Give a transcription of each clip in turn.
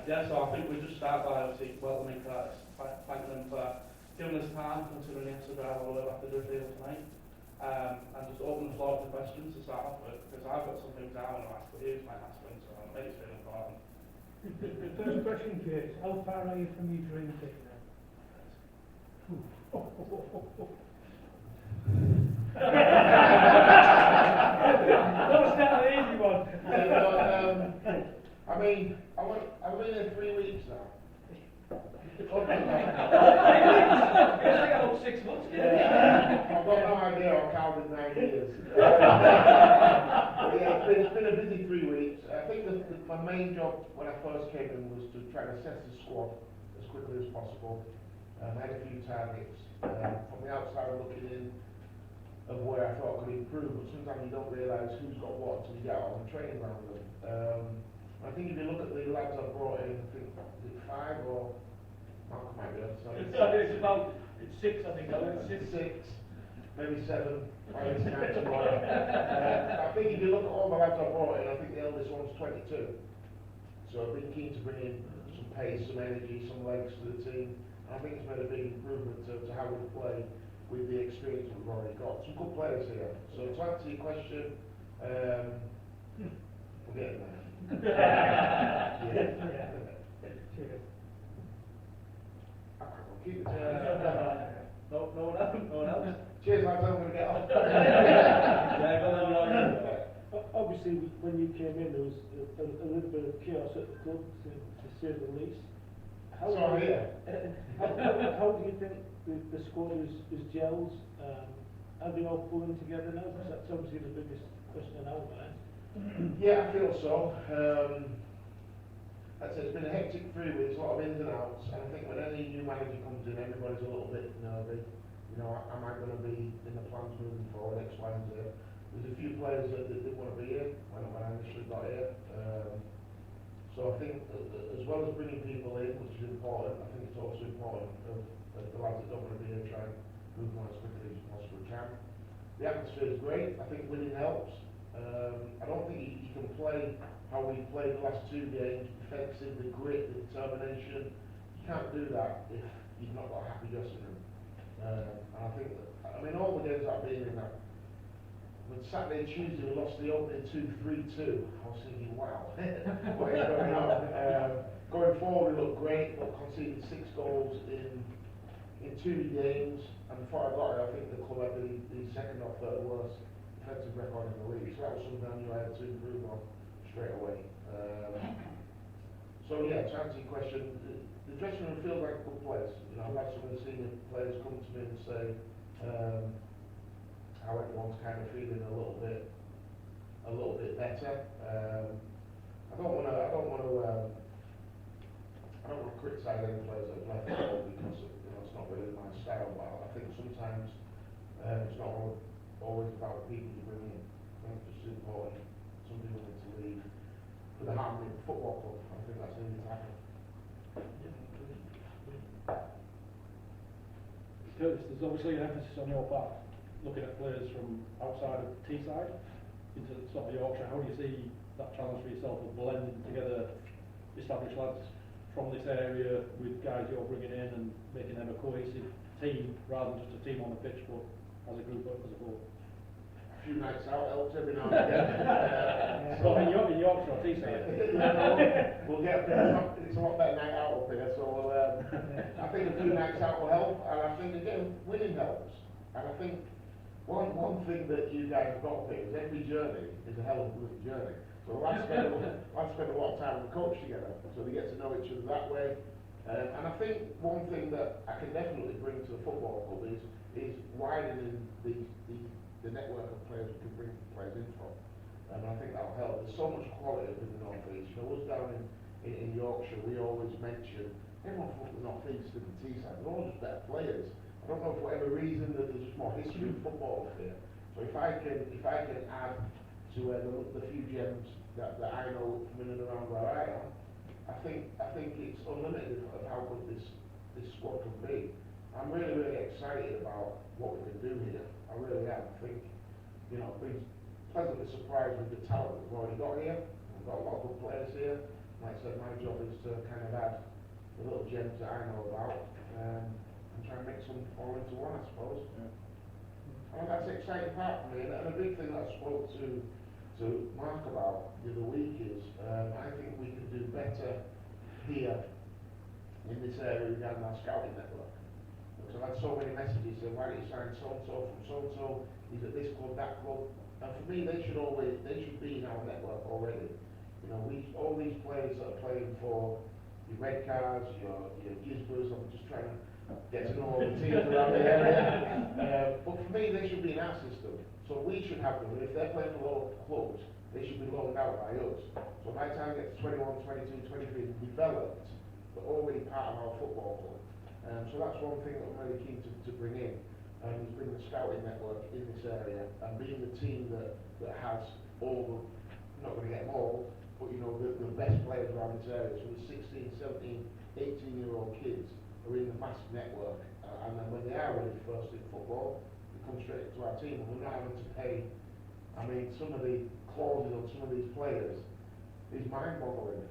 Yeah, so I think we just start by obviously welcoming Curtis, thanking him for giving us time, considering he has to drive all the way back to the field tonight. And just open the floor to questions to start off with, because I've got some things I want to ask, but he might ask them, so it makes it important. The first question, Curtis, how far are you from your dream team now? That's not an easy one. I mean, I've been there 3 weeks now. It's like about 6 months. I've got no idea, I've counted 9 years. Yeah, it's been a busy 3 weeks. I think my main job when I first came in was to try and assess the squad as quickly as possible. I had a few targets. From the outside looking in of where I thought I could improve, but sometimes you don't realise who's got what until you get out on the training ground with them. I think if you look at the lads I've brought in, I think, is it 5 or... Mark might be able to tell you. It's 6, I think. Six, maybe 7, by this time tomorrow. I think if you look at all the lads I've brought in, I think the eldest one's 22. So I've been keen to bring in some pace, some energy, some legs to the team. I think it's made a big improvement to how we play with the experience we've already got. Some good players here. So to answer your question, we're getting there. Yeah. Cheers. I'll keep it. No one else. Cheers, lads, I'm going to get off. Obviously, when you came in, there was a little bit of chaos at the club, to say the least. How do you think the squad is gelled? Are they all pulling together now? Because that's obviously the biggest question in our mind. Yeah, I feel so. I'd say it's been a hectic 3 weeks, a lot of ins and outs, and I think when any new manager comes in, everybody's a little bit nervy. You know, am I going to be in the plans moving forward, X, Y, and Z? There's a few players that didn't want to be here when I initially got here. So I think as well as bringing people in, which is important, I think it's also important that the lads that don't want to be here try and move on as quickly as you possibly can. The atmosphere is great. I think winning helps. I don't think you can play how we played the last 2 games, defensive, the grit, the determination. You can't do that if you've not got a happy dressing room. And I think that, I mean, all the games I've been in, when Saturday and Tuesday we lost the opening 2-3-2, I was thinking, wow, what is going on? Going forward, we looked great, but conceded 6 goals in 2 games. And before I got here, I think the club had the second or third worst defensive record in the league. So that was something I knew I had to improve on straight away. So yeah, to answer your question, the dressing room feels like a good place. You know, I've had some of the senior players come to me and say how everyone's kind of feeling a little bit better. I don't want to criticise any players that have left the club because it's not really my style. But I think sometimes it's not always about the people you bring in. I think it's just important. Some people need to leave for the harmony of the football club. I think that's needed to happen. Curtis, there's obviously an emphasis on your part, looking at players from outside of Teesside into sort of Yorkshire. How do you see that challenge for yourself of blending together established lads from this area with guys you're bringing in and making them a cohesive team rather than just a team on the pitch, but as a group as a whole? A few nights out helps every now and again. So in Yorkshire or Teesside? We'll get there. It's a lot better night out up here, so I think a few nights out will help, and I think again winning helps. And I think one thing that you guys have got up here is every journey is a hell of a good journey. So lads spend a lot of time with the coach together, so they get to know each other that way. And I think one thing that I can definitely bring to the football club is widening the network of players we can bring players in from. And I think that'll help. There's so much quality up in the North East. You know, us down in Yorkshire, we always mention everyone from the North East and the Teesside, they're all just better players. I don't know for whatever reason that there's just more history of football up here. So if I can add to the few gems that I know from in and around where I am, I think it's unlimited of how good this squad can be. I'm really, really excited about what we can do here. I really am. I think, you know, I've been pleasantly surprised with the talent we've already got here. We've got a lot of good players here. like I said, my job is to kind of add the little gems that I know about, and try and mix them all into one, I suppose. And that's the exciting part for me, and a big thing that I spoke to Mark about the other week is, I think we can do better here in this area regarding our scouting network. Because I've had so many messages saying, why don't you sign so-and-so from so-and-so, he's at this club, that club. And for me, they should be in our network already. You know, all these players that are playing for your Redcars, your Gisbers, I'm just trying to get to know all the teams around the area. But for me, they should be in our system. So we should have them. If they're playing for local clubs, they should be loaned out by us. So by the time they get to 21, 22, 23, and developed, they're already part of our football club. So that's one thing that I'm really keen to bring in, is bring the scouting network in this area, and being the team that has all the, not going to get them all, but you know, the best players around this area. So the 16, 17, 18-year-old kids are in the massive network, and then when they are ready first in football, they come straight into our team, and we're not having to pay. I mean, some of the clauses on some of these players is mind-boggling.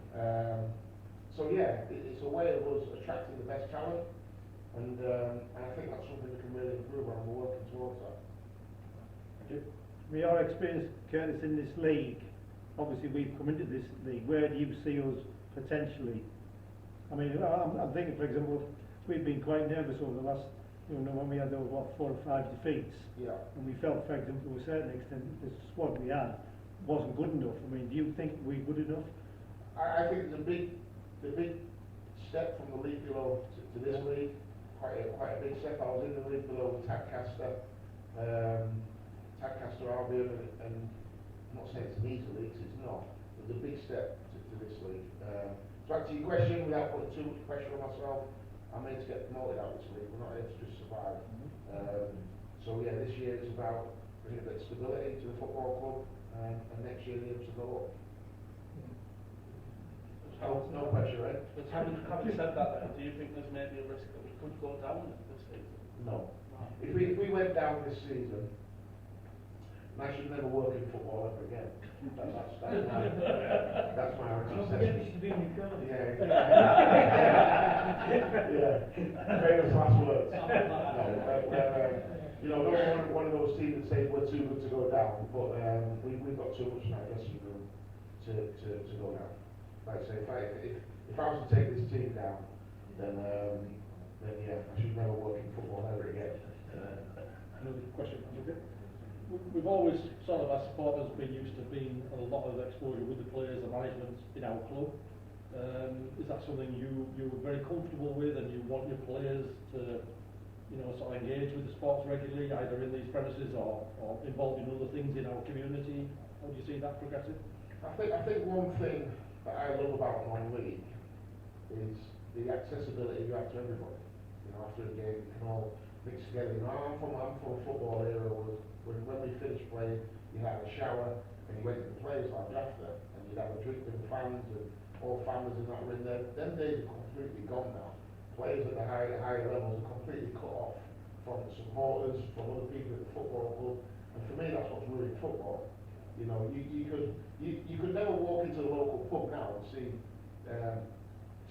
So yeah, it's a way of us attracting the best talent, and I think that's something we can really improve on, and we're working towards that. Thank you. From your experience, Curtis, in this league, obviously we've come into this league, where do you see us potentially? I mean, I'm thinking, for example, we've been quite nervous over the last, you know, when we had those, 4 or 5 defeats, Yeah. and we felt, for example, to a certain extent, the squad we had wasn't good enough. I mean, do you think we're good enough? I think the big step from the league below to this league, quite a big step. I was in the league below with Tadcaster Albion, and I'm not saying it's an easy league, 'cause it's not. It was a big step to this league. So back to your question, without putting too much pressure on myself, I'm here to get promoted out of this league. We're not here to just survive. So yeah, this year it's about bringing a bit of stability to the football club, and next year the aims to go up. No pressure, right? But having said that, then, do you think there's maybe a risk that we could go down this season? No. If we went down this season, I should never work in football ever again. That's my Don't forget this to be in your code. Yeah. Famous last words. No, you know, not one of those teams that say we're too good to go down, but we've got too much in our dressing room to go down. Like I say, if I was to take this team down, then yeah, I should never work in football ever again. Another question. We've always sort of, as supporters, been used to being a lot of exposure with the players, the management in our club. Is that something you're very comfortable with, and you want your players to, you know, sort of engage with the sports regularly, either in these premises or involved in other things in our community? How do you see that progressing? I think one thing that I love about non-league is the accessibility you have to everybody. You know, after a game, you can all mix together. You know, I'm from a football era when we finished playing, you had a shower and you went to the players' lounge after, and you'd have a drink with the fans, and all families and that were in there. Them days are completely gone now. Players at the higher levels are completely cut off from the supporters, from other people at the football club, and for me that's what's ruining football. You know, you could never walk into the local pub now and see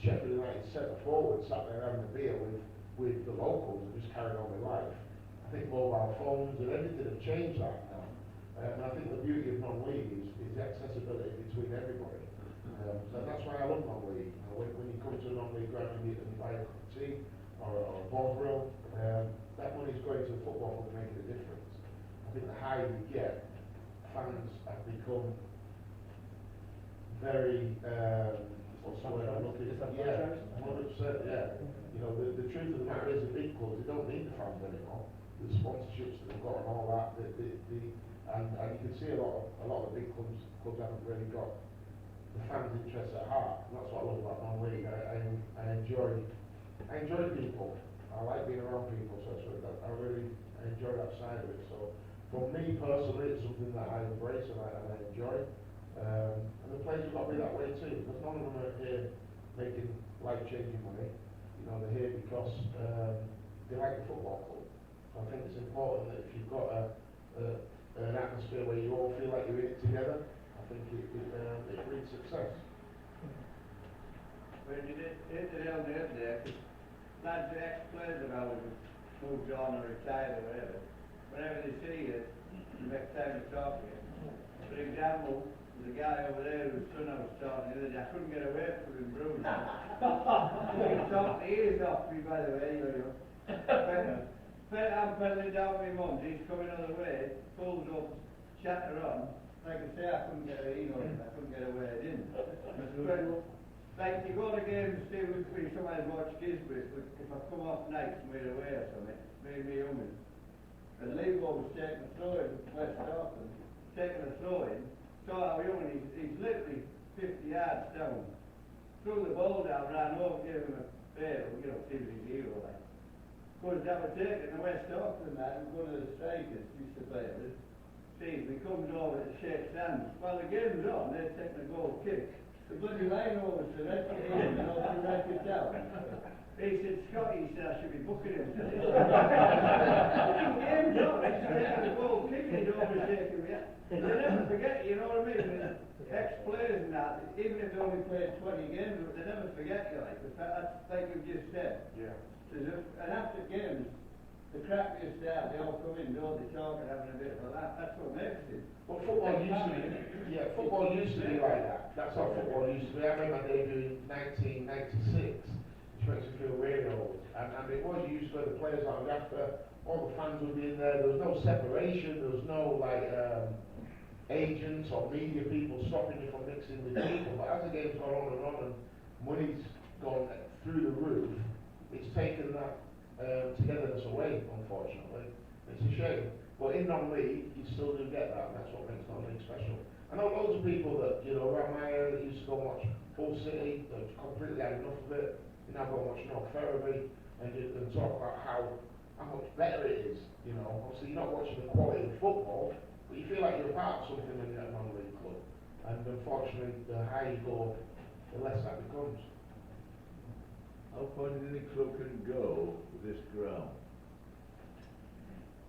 Sheffield United centre forward sat there having a beer with the locals and just carrying on their life. I think mobile phones and everything have changed that now. And I think the beauty of non-league is the accessibility between everybody. So that's why I love non-league. You know, when you come to a non-league ground and you buy a cup of tea or a ball grill, that money's going to the football club and making a difference. I think the higher you get, fans have become very, what's the word I'm looking for? Yeah, 100%, yeah. You know, the truth of the matter is the big clubs, they don't need the fans anymore. The sponsorships that they've got and all that, and you can see a lot of the big clubs haven't really got the fans' interests at heart. And that's what I love about non-league. I enjoy people. I like being around people, so I enjoy that side of it. So for me personally, it's something that I embrace and I enjoy. And the players have got to be that way too, because none of them are here making life-changing money. You know, they're here because they like the football club. So I think it's important that if you've got an atmosphere where you all feel like you're in it together, I think it breeds success. But you did hit the nail on the head there, 'cause lads, ex-players of ours have moved on or retired or whatever. Whenever they see you, the next time they talk to you. For example, there's a guy over there whose son I was talking to the other day, I couldn't get away from him, bruised. You can talk the ears off me, by the way, you know. I'm pedaling down my mum's, he's coming on the way, pulls up, chatter on. Like I say, I couldn't get a word in. But, like, you go to games, see, we sometimes watch Gisbert, but if I come off nights and we're away or something, me and me young'un, and Lebo was taking a throw in, West Auckland, taking a throw in, so our young'un, he's literally 50 yards down, threw the ball down, ran over, gave him a fair, you know, he was his hero, like. Because that was taken the West Auckland lad, and one of the strikers used to play with, Steve, he comes over to shake hands. While the game's on, they're taking a goal kick. The bloody line over to that game, you know, to write it down. He said, Scotty, he said, I should be booking him today. The game's on, he's taking a goal kick, he's overtaking me. They never forget, you know what I mean? Ex-players and that, even if they only played 20 games, they never forget you, like, that's like you just said. Yeah. And after games, the crappiest staff, they all come in, don't they, talking, having a bit of a laugh. That's what makes it. Well, football used to be, football used to be like that. That's how football used to be. I remember my debut in 1996, which makes me feel really old. And it was used where the players are after, all the fans would be in there. There was no separation. There was no like agents or media people stopping you from mixing with people. But as the game's gone on and money's gone through the roof, it's taken that togetherness away, unfortunately. It's a shame. But in non-league, you still do get that, and that's what makes non-league special. I know loads of people that, you know, around my area that used to go and watch Hull City, that completely had enough of it. You now go and watch North Ferriby, and talk about how much better it is, you know. Obviously, you're not watching the quality of football, but you feel like you're a part of something when you're at a non-league club. And unfortunately, the higher you go, the less that becomes. How far do you think club can go with this ground?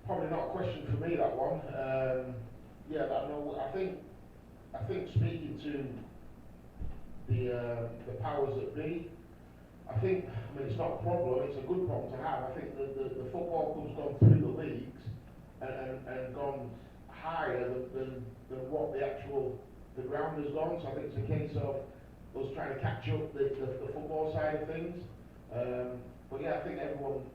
Probably not a question for me, that one. I think speaking to the powers that be, I mean, it's not a problem, it's a good problem to have. I think the football club's gone through the leagues and gone higher than what the ground has gone, so I think it's a case of us trying to catch up the football side of things. But yeah, I think everyone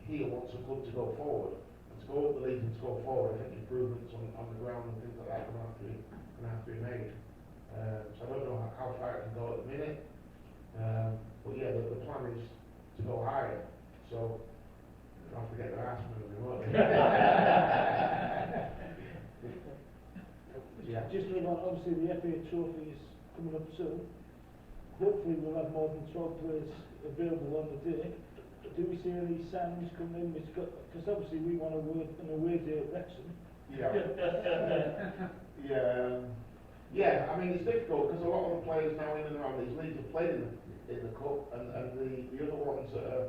here wants a club to go forward, and to go up the league and to go forward. I think improvements on the ground and things like that are going to have to be made. So I don't know how far it can go at the minute, but yeah, the plan is to go higher. So I'll have to get their ass moving, won't they? Yeah. Just to remind, obviously the FA Trophy is coming up soon. Hopefully we'll have more than 12 players available on the day. Do we see any signings coming in? Because obviously we want an away day at Wrexham. Yeah. Yeah, I mean, it's difficult because a lot of the players now in and around these leagues have played in the cup, and the other ones that are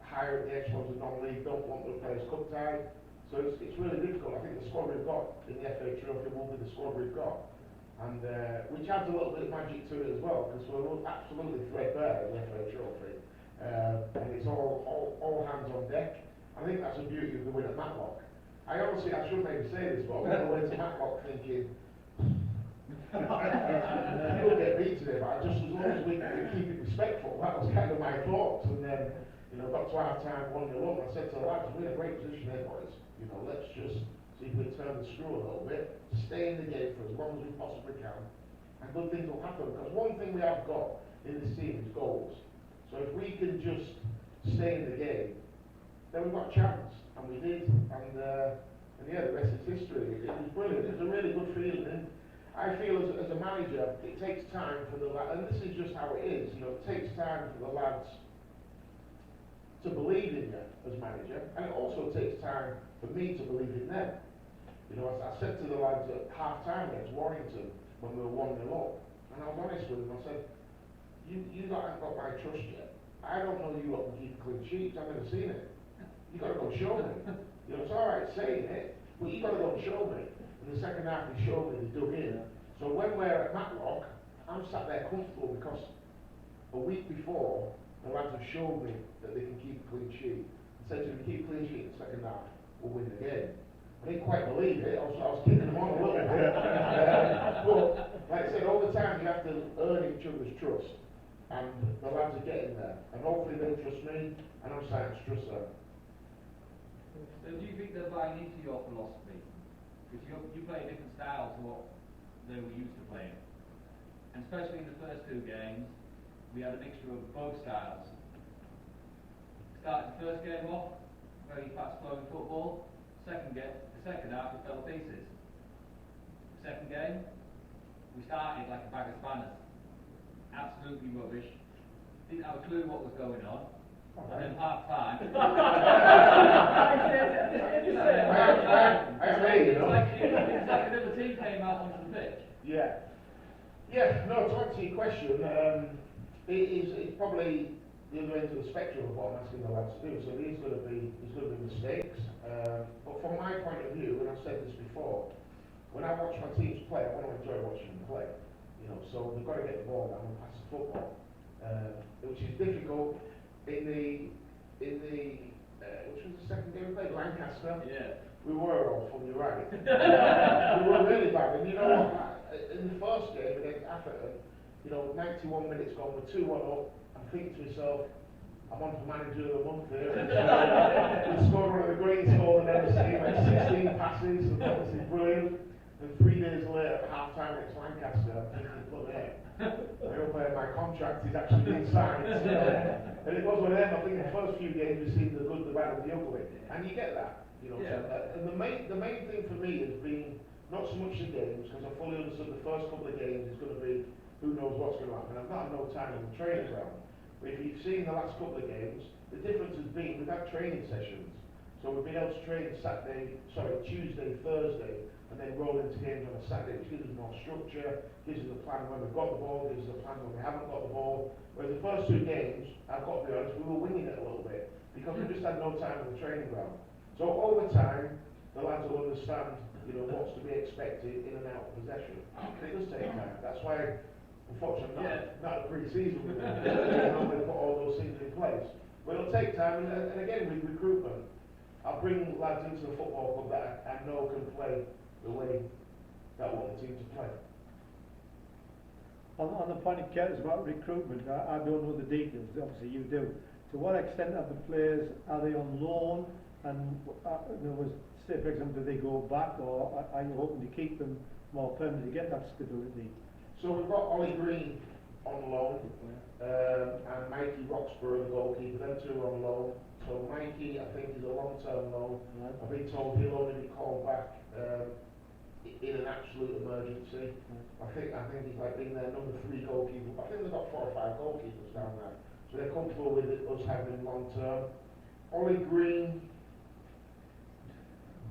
higher at the echelons of non-league don't want the players cup tied. So it's really difficult. I think the squad we've got in the FA Trophy will be the squad we've got, and which adds a little bit of magic to it as well, because we're absolutely threadbare in the FA Trophy, and it's all hands on deck. I think that's the beauty of the win at Matlock. I shouldn't maybe say this, but I went away to Matlock thinking, we'll get beat today, but just as long as we keep it respectful, that was kind of my thoughts. And then, got to half time, 1-0 up, and I said to the lads, we're in a great position here, boys. Let's just see if we turn the screw a little bit, stay in the game for as long as we possibly can, and good things will happen. Because one thing we have got in this team is goals. So if we can just stay in the game, then we've got a chance, and we did. And yeah, the rest is history. It was brilliant. It was a really good feeling. And I feel as a manager, it takes time for the lads, and this is just how it is. It takes time for the lads to believe in you as manager, and it also takes time for me to believe in them. I said to the lads at half time against Warrington when we were 1-0 up, and I was honest with them. I said, you haven't got my trust yet. I don't know you lot can keep clean sheets. I've never seen it. You got to go show me. It's all right saying it, but you got to go and show me. In the second half, they showed me, they dug in. So when we're at Matlock, I'm sat there comfortable because a week before, the lads have showed me that they can keep a clean sheet. I said to them, keep a clean sheet in the second half, we'll win the game. I didn't quite believe it, I was kicking them on a little bit. But, like I said, all the time you have to earn each other's trust. And the lads are getting there. And hopefully they trust me, and I'm starting to trust them. So do you think they're buying into your philosophy? Because you play a different style to what they were used to playing. And especially in the first two games, we had a mixture of both styles. Started the first game off, very fast flowing football. The second half it fell to pieces. Second game, we started like a bag of spanners. Absolutely rubbish. Didn't have a clue what was going on. And then half time. I agree, you know. It's like another team came out onto the pitch. Yeah. Yeah, no, to answer your question, it's probably the other end of the spectrum of what I'm asking the lads to do. So there's going to be mistakes. But from my point of view, and I've said this before, when I watch my teams play, I want to enjoy watching them play. You know, so they've got to get the ball down and pass the football, which is difficult in the which was the second game we played, Lancaster. Yeah. We were awful, you're right. We were really bad, and you know what? In the first game against Atherton, you know, 91 minutes gone, we're 2-1 up. I'm thinking to myself, I'm on for manager of the month here. We scored one of the greatest goals I've ever seen, like 16 passes, and obviously brilliant. And 3 days later, at half time against Lancaster, I'm thinking, look there, I hope my contract is actually being signed. You know? And it was one of them, I think in the first few games we've seen the good, the bad, and the ugly. And you get that. You know, Yeah. and the main thing for me has been not so much the games, because I fully understood the first couple of games is going to be who knows what's going to happen. I've not had no time on the training ground. But if you've seen the last couple of games, the difference has been we've had training sessions. So we've been able to train Tuesday, Thursday, and then roll into games on a Saturday, which gives us more structure, gives us a plan when we've got the ball, gives us a plan when we haven't got the ball. Whereas the first two games, I've got to be honest, we were winging it a little bit, because we just had no time on the training ground. So over time, the lads will understand, you know, what's to be expected in and out of possession. It does take time. That's why, unfortunately, not a pre-season, we normally put all those things in place. But it'll take time, and again, with recruitment, I'll bring lads into the football club that I know can play the way that I want the team to play. On the point of Curtis about recruitment, I don't know the details, obviously you do. To what extent are the players, are they on loan? And in other words, say for example, do they go back, or are you hoping to keep them more permanently to get that stability? So we've got Ollie Green on loan, and Mikey Roxburgh, the goalkeeper, them two are on loan. So Mikey, I think, is a long-term loan. Right. I've been told he'll only be called back in an absolute emergency. I think he's like being their number 3 goalkeeper. I think they've got 4 or 5 goalkeepers down there. So they're comfortable with us having him long-term. Ollie Green,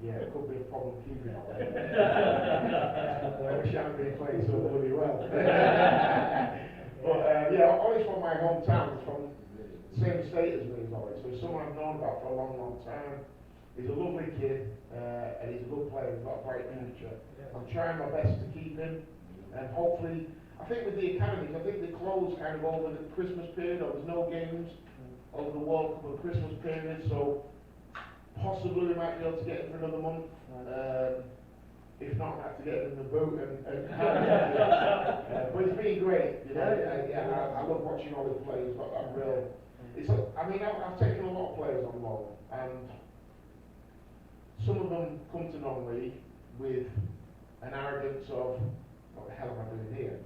yeah, it could be a problem keeping him. I wish I hadn't been playing so bloody well. But yeah, Ollie's from my hometown. He's from the same state as me, Ollie. So he's someone I've known about for a long, long time. He's a lovely kid, and he's a good player. He's got a bright future. I'm trying my best to keep him, and hopefully, I think with the academies, I think they close kind of over the Christmas period, or there's no games over the World Cup or Christmas period, so possibly we might be able to get him for another month. If not, I have to get him in the boot and but it's been great, you know. I love watching Ollie play. He's got that real. I've taken a lot of players on loan, and some of them come to non-league with an arrogance of, what the hell am I doing here?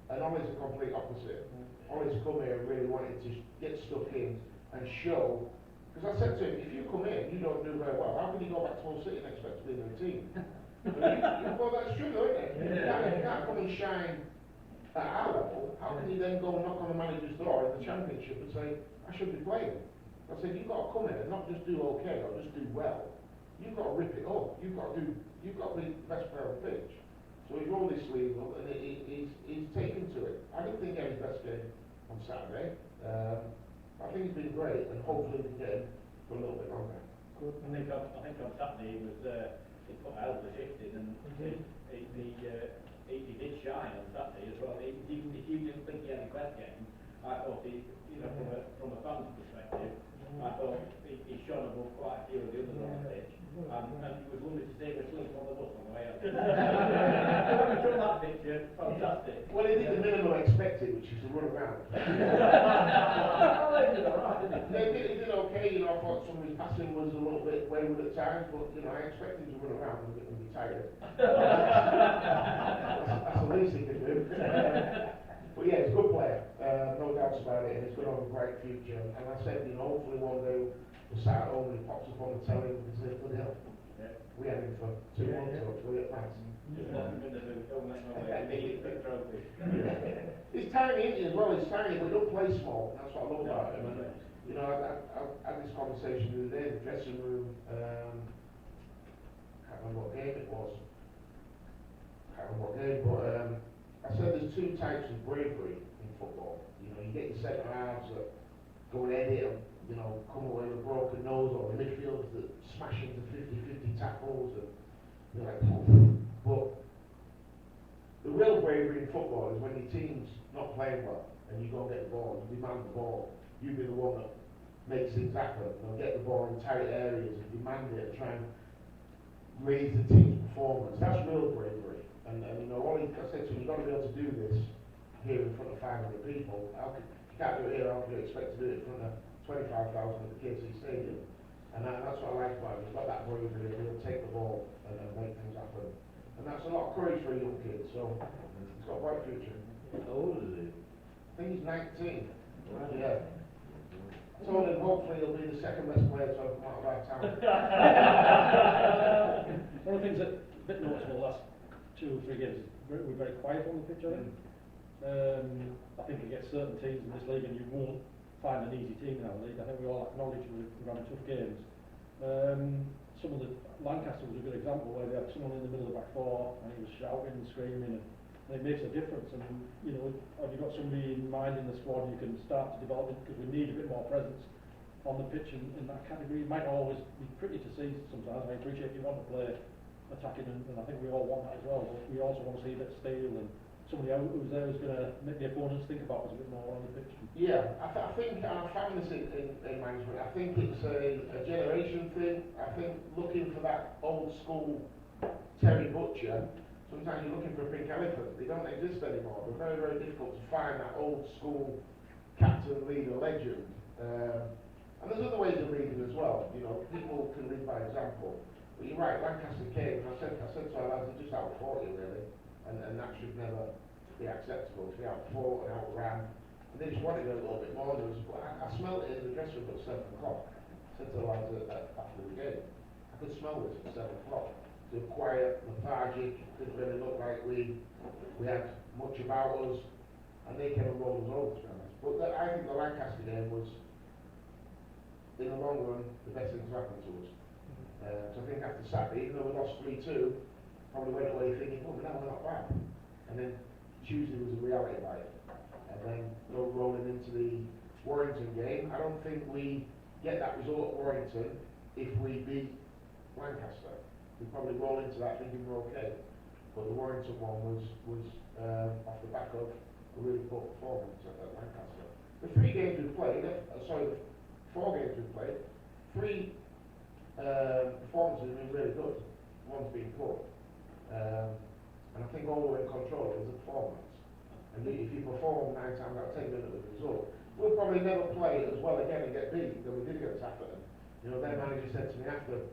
And Ollie's the complete opposite. Ollie's come here and really wanted to get stuck in and show. Because I said to him, if you come in, you don't do very well, how can you go back to Hull City and expect to be in the team? Well, that's true, though, isn't it? You can't come and shine at our level. How can you then go and knock on the manager's door in the Championship and say, I should be playing? I said, you've got to come in and not just do okay or just do well. You've got to rip it up. You've got to be the best player on the pitch. So he's rolled his sleeves up and he's taken to it. I didn't think he had his best game on Saturday. I think he's been great, and hopefully we can get him for a little bit longer. Good. I think on Saturday he put a hell of a shift in, and he did shine on Saturday as well. Even if you didn't think he had a great game, I thought he, you know, from a fan's perspective, I thought he shone above quite a few of the others on the pitch. And he was willing to take a sleep on the bus on the way out. When we took that picture, fantastic. Well, he did the minimum expected, which is to run around. Oh, he did all right, didn't he? He did okay, you know, I thought some of his passing was a little bit wayward at times, but, you know, I expected him to run around and be tired. That's the least he can do. But yeah, he's a good player, no doubts about it, and he's going to have a bright future. And I said, you know, hopefully one day we'll sat at home and he pops up on the telly and we can say, bloody hell, we had him for 2 months, so we at France. Just lock him in the boot, don't let him away. He needed a big trophy. He's tiny, isn't he, as well? He's tiny, but he don't play small. That's what I love about him. And, you know, I had this conversation the other day in the dressing room. Can't remember what game it was. But I said there's two types of bravery in football. You know, you get your centre halves that go and edit and, you know, come away with a broken nose, or the midfielders that smash into 50-50 tackles, and you're like, oh. But the real bravery in football is when your team's not playing well and you go and get the ball, you demand the ball, you be the one that makes things happen, you know, get the ball in tight areas and demand it and try and raise the team's performance. That's real bravery. And you know, I said to him, you've got to be able to do this here in front of 500 people. You can't do it here, how can you expect to do it in front of 25,000 at the KC Stadium? And that's what I like about him. He's got that bravery, and he'll take the ball and make things happen. And that's a lot of courage for a young kid, so he's got a bright future. How old is he? I think he's 19. Yeah. I told him hopefully he'll be the second best player to ever come out of our town. One of the things that a bit noticeable last 2 or 3 games, we're very quiet on the pitch, I think. I think against certain teams in this league, and you won't find an easy team in our league. I think we all acknowledge we're having tough games. Some of the Lancaster was a good example where they had someone in the middle of the back four and he was shouting and screaming, and it makes a difference. And you know, have you got somebody in mind in the squad you can start to develop it, because we need a bit more presence on the pitch in that category. It might not always be pretty to see sometimes. I appreciate you want to play attacking, and I think we all want that as well, but we also want to see a bit of steel and somebody who's there who's going to make the opponents think about us a bit more on the pitch. Yeah, I think, and I found this in management, I think it's a generation thing. I think looking for that old school Terry Butcher, sometimes you're looking for a pink elephant. They don't exist anymore. They're very, very difficult to find that old school captain, leader, legend. And there's other ways of leading as well. You know, people can lead by example. But you're right, Lancaster came, and I said to our lads, they're just out 40 really, and that should never be acceptable, to be out 4 and outran. And they just wanted a little bit more. I smelled it in the dressing room at 7 o'clock. I said to the lads after the game, I could smell this at 7 o'clock. They were quiet, lethargic, didn't really look like we had much about us, and they came and rolled us over, to be honest. But I think the Lancaster game was, in the long run, the best thing to happen to us. So I think after Saturday, even though we lost 3-2, probably went away thinking, oh, now we're not bad. And then Tuesday was a reality bite. And then go rolling into the Warrington game. I don't think we get that result at Warrington if we beat Lancaster. We probably roll into that thinking we're okay. But the Warrington one was off the back of a really poor performance at Lancaster. The 4 games we've played, 3 performances have been really good. One's been poor. And I think all we're in control is the performance. And if you perform 9 times out of 10, you're going to the result. We'll probably never play as well again and get beat than we did against Atherton. You know, their manager said to me after,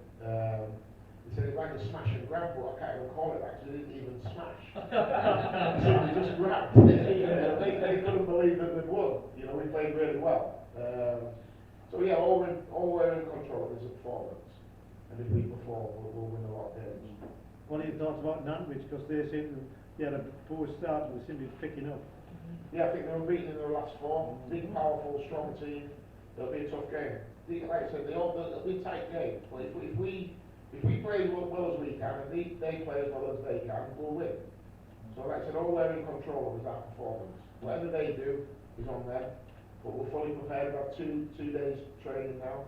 he said it's like a smash and grab, but I can't even call it that because they didn't even smash. They just grabbed. They couldn't believe that they'd won. You know, we played really well. So yeah, all we're in control is the performance. And if we perform, we'll win a lot of games. What are your thoughts about Nantwich? Because they had a poor start, but they seem to be picking up. Yeah, I think they were beaten in their last 4. Big, powerful, strong team. It'll be a tough game. Like I said, it'll be a tight game. But if we play as well as we can, and they play as well as they can, we'll win. So like I said, all we're in control of is our performance. Whatever they do is on them. But we're fully prepared. We've got 2 days training now.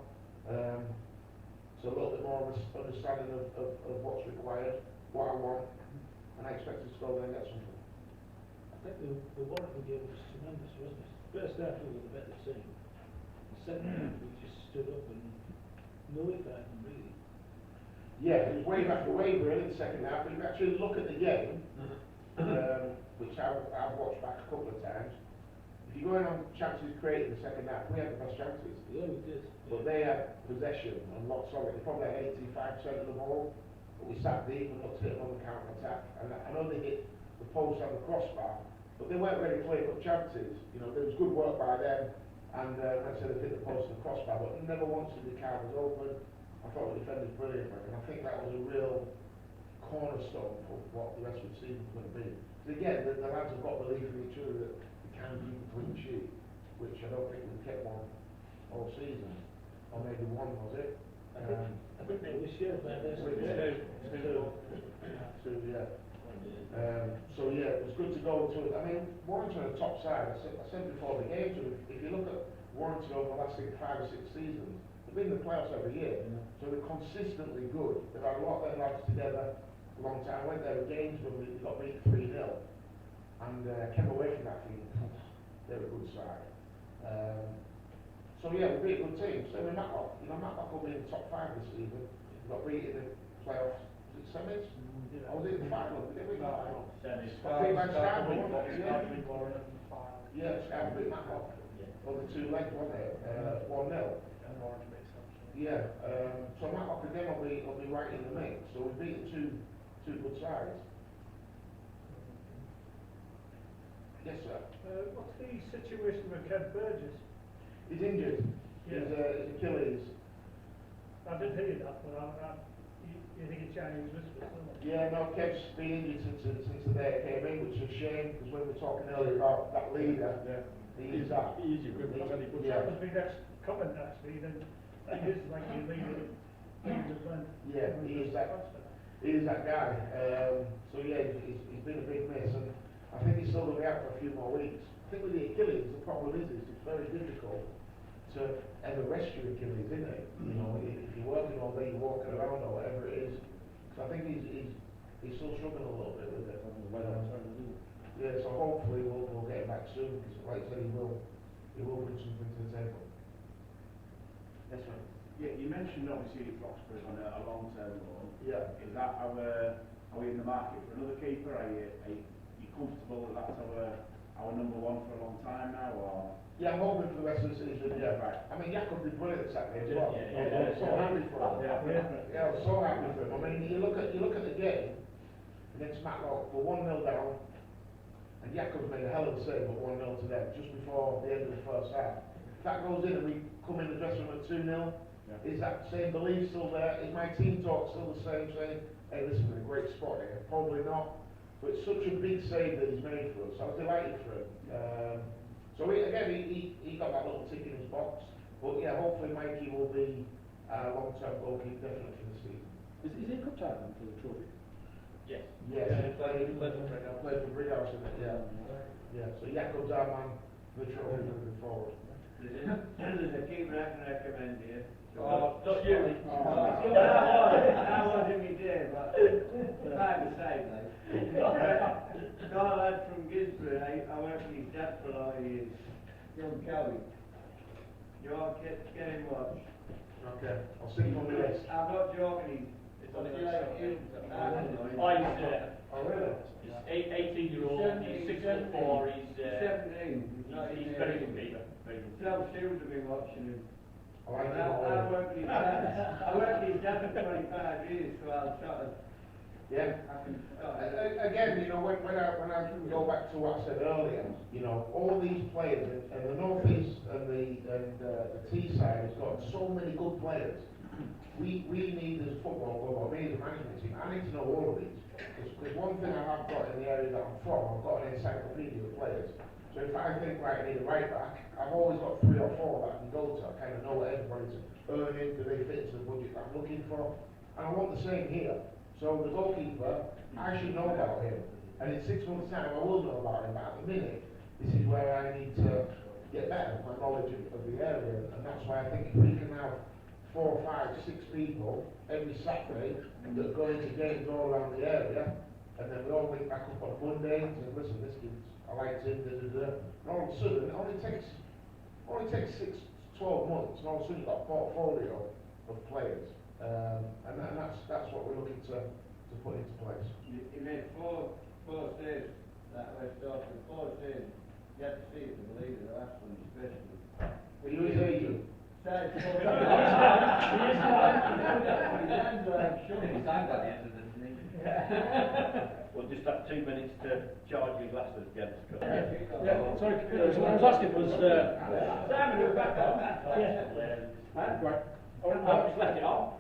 So a little bit more of understanding of what's required, what I want, and and I expect us to go there and get something. I think the Warwick game was tremendous, wasn't it? First half we were the better team. The second half we just stood up and nullified them really. Yeah, it was way back away really in the second half, but if you actually look at the game, which I've watched back a couple of times, if you go in on chances created in the second half, we had the best chances. Yeah, we did. But they had possession and lots of it. They probably had 85% of the ball, but we sat deep and looked at it on the counter attack. And I know they hit the post and the crossbar, but they weren't really clear-cut chances. You know, there was good work by them, and like I said, they hit the post and the crossbar, but never once did the carvers open. I thought the defenders brilliant, and I think that was a real cornerstone for what the rest of the season was going to be. Because again, the lads have got belief in each other that we can keep a clean sheet, which I don't think we've kept one all season. Or maybe one, was it? I think they this year, but there's Two, yeah. So yeah, it was good to go to it. I mean, Warrington are the top side. I said before the game, so if you look at Warrington over the last 5 or 6 seasons, they've been in the playoffs every year. So they're consistently good. They've had a lot of their lads together a long time. I went there with games when we got beat 3-0 and came away from that feeling, they're a good side. So yeah, we'll be a good team. So with Matlock, you know, Matlock will be in the top 5 this season. We got beat in the playoffs. Was it semis? I was in the final. Did we? Semis. I think by Scarborough, yeah. Warren and five. Yeah, Scarborough beat Matlock. On the 2 legs, wasn't it? 1-0. And Warren makes sense. Yeah. So Matlock again will be right in the mix. So we've beaten two good sides. Yes, sir. What's the situation with Kev Burgess? He's injured. Yeah. His Achilles. I did hear that, but you think it's Chinese whispers, isn't it? Yeah, no, Kev's been injured since the day it came in, which is a shame, because when we were talking earlier about that leader, he is that. Easy, good, very good. Yeah. That was my next comment actually, then he is like your leader of Glen. Yeah, he is that guy. So yeah, he's been a big miss, and I think he's still going to be out for a few more weeks. I think with the Achilles, the problem is it's very difficult to ever rescue Achilles, isn't it? You know, if you're working all day, you're walking around or whatever it is. So I think he's still struggling a little bit with it. Yeah, so hopefully we'll get him back soon, because like I said, he will bring something to the table. Yes, sir. Yeah, you mentioned obviously Roxburgh on a long-term loan. Yeah. Is that are we in the market for another keeper? Are you comfortable that that's our number one for a long time now, or? Yeah, I'm hoping for the rest of the season, yeah. Right. I mean, Jakob did brilliant Saturday as well. Yeah, I was so happy for him. Yeah. I was so happy for him. I mean, you look at the game against Matlock, we're 1-0 down, and Jakob's made a hell of a save at 1-0 to them, just before the end of the first half. If that goes in and we come in the dressing room at 2-0, is that same belief still there? Is my team talk still the same, saying, hey, listen, we're in a great spot here? Probably not. But it's such a big save that he's made for us. I was delighted for him. So he got that little tick in his box. But yeah, hopefully Mikey will be long-term goalkeeper definitely for the season. Is he good time then for the trophy? Yes. Yes, Yeah, he played for Brighouse, isn't it? Yeah. Yeah, so Jakob's our man for the trophy moving forward. There's a keeper I can recommend here. Oh, not you. I wasn't me day, but by the side, like. Got a lad from Gisborne, I worked with his dad for a lot of years, young Kelly. You all get him watch. Okay, I'll stick him on the list. I'm not joking, It's on he's the like you. I don't know. Oh, he's Oh, really? 18-year-old, he's 6'4", he's 17. he's very good keeper. Very good. Self Shields have been watching him. I like him I already. worked with his dad. I worked with his dad for 25 years, so I'll sort of. Yeah. I can sort of. Again, you know, when I go back to what I said earlier, you know, all these players, and the North East and the Teesside has got so many good players. We need as football club, or me as a management team, I need to know all of these. Because one thing I have got in the area that I'm from, I've got an encyclopedia of players. So if I think, right, I need a right back, I've always got 3 or 4 that I can go to. I kind of know what everybody's earning, do they fit into the budget that I'm looking for. And I want the same here. So the goalkeeper, I should know about him. And in 6 months' time, I will know about him. But at the minute, this is where I need to get better with my knowledge of the area. And that's why I think if we can have 4, 5, 6 people every Saturday that are going to games all around the area, and then we all went back up on Monday and said, listen, this kid's, I liked him, and all of a sudden, it only takes 6 to 12 months, and all of a sudden you've got a portfolio of players, and that's what we're looking to put into place. You made four saves that way started, 4 saves. You had to see it to believe it, the last one especially. Were you his agent? Started He four. signed by the end of the meeting. We'll just have 2 minutes to charge your glasses, gents. Yeah, sorry, so what I was asking was, Simon, you're back on. right, I've just left it on.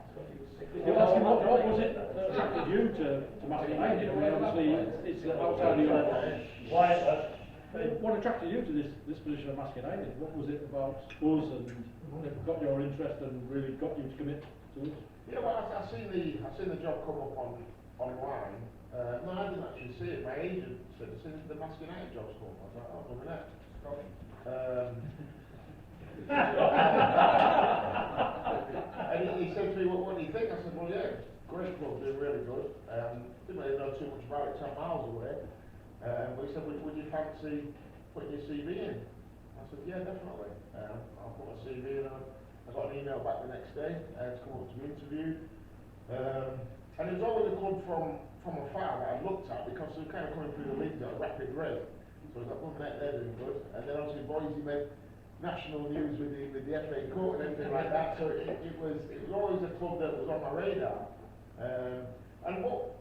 you were asking what was it that attracted you to Master United? I mean, obviously, it's outside of your... What attracted you to this position at Master United? What was it about us and that got your interest and really got you to commit to us? Yeah, well, I've seen the job come up online. No, I didn't actually see it. My agent said, as soon as the Master United job's come up, I was like, oh, look at that. And he said to me, what do you think? I said, well, yeah, great club, doing really good. Didn't really know too much about it, 10 miles away. But he said, would you fancy putting your CV in? I said, yeah, definitely. I'll put my CV in. I got an email back the next day to come up to the interview. And it was always a club from afar that I looked at because they were kind of coming through the league at a rapid rate. So I was like, well, they're doing good. And then obviously Boise made national news with the FA Cup and everything like that. So it was always a club that was on my radar. And what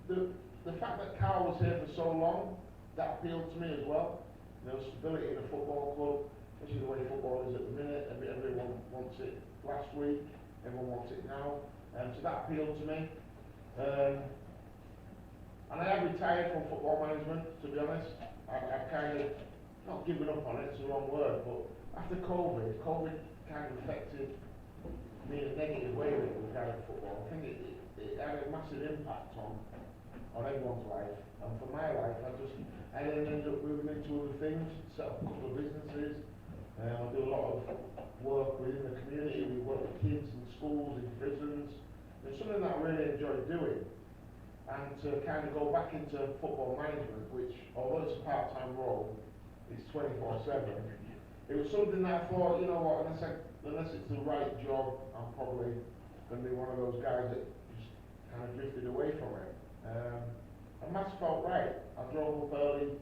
the fact that Carl was here for so long, that appealed to me as well. You know, stability in a football club, especially the way football is at the minute. Everyone wants it last week, everyone wants it now. So that appealed to me. And I have retired from football management, to be honest. I've kind of, not given up on it, it's the wrong word, but after COVID kind of affected me in a negative way with regard to football. I think it had a massive impact on everyone's life. And for my life, I then ended up moving into other things, set up a couple of businesses. I do a lot of work within the community. We work with kids in schools, in prisons. It's something that I really enjoy doing. And to kind of go back into football management, which, although it's a part-time role, it's 24/7. It was something that I thought, you know what, unless it's the right job, I'm probably going to be one of those guys that just kind of drifted away from it. And Matt's felt right. I drove up early.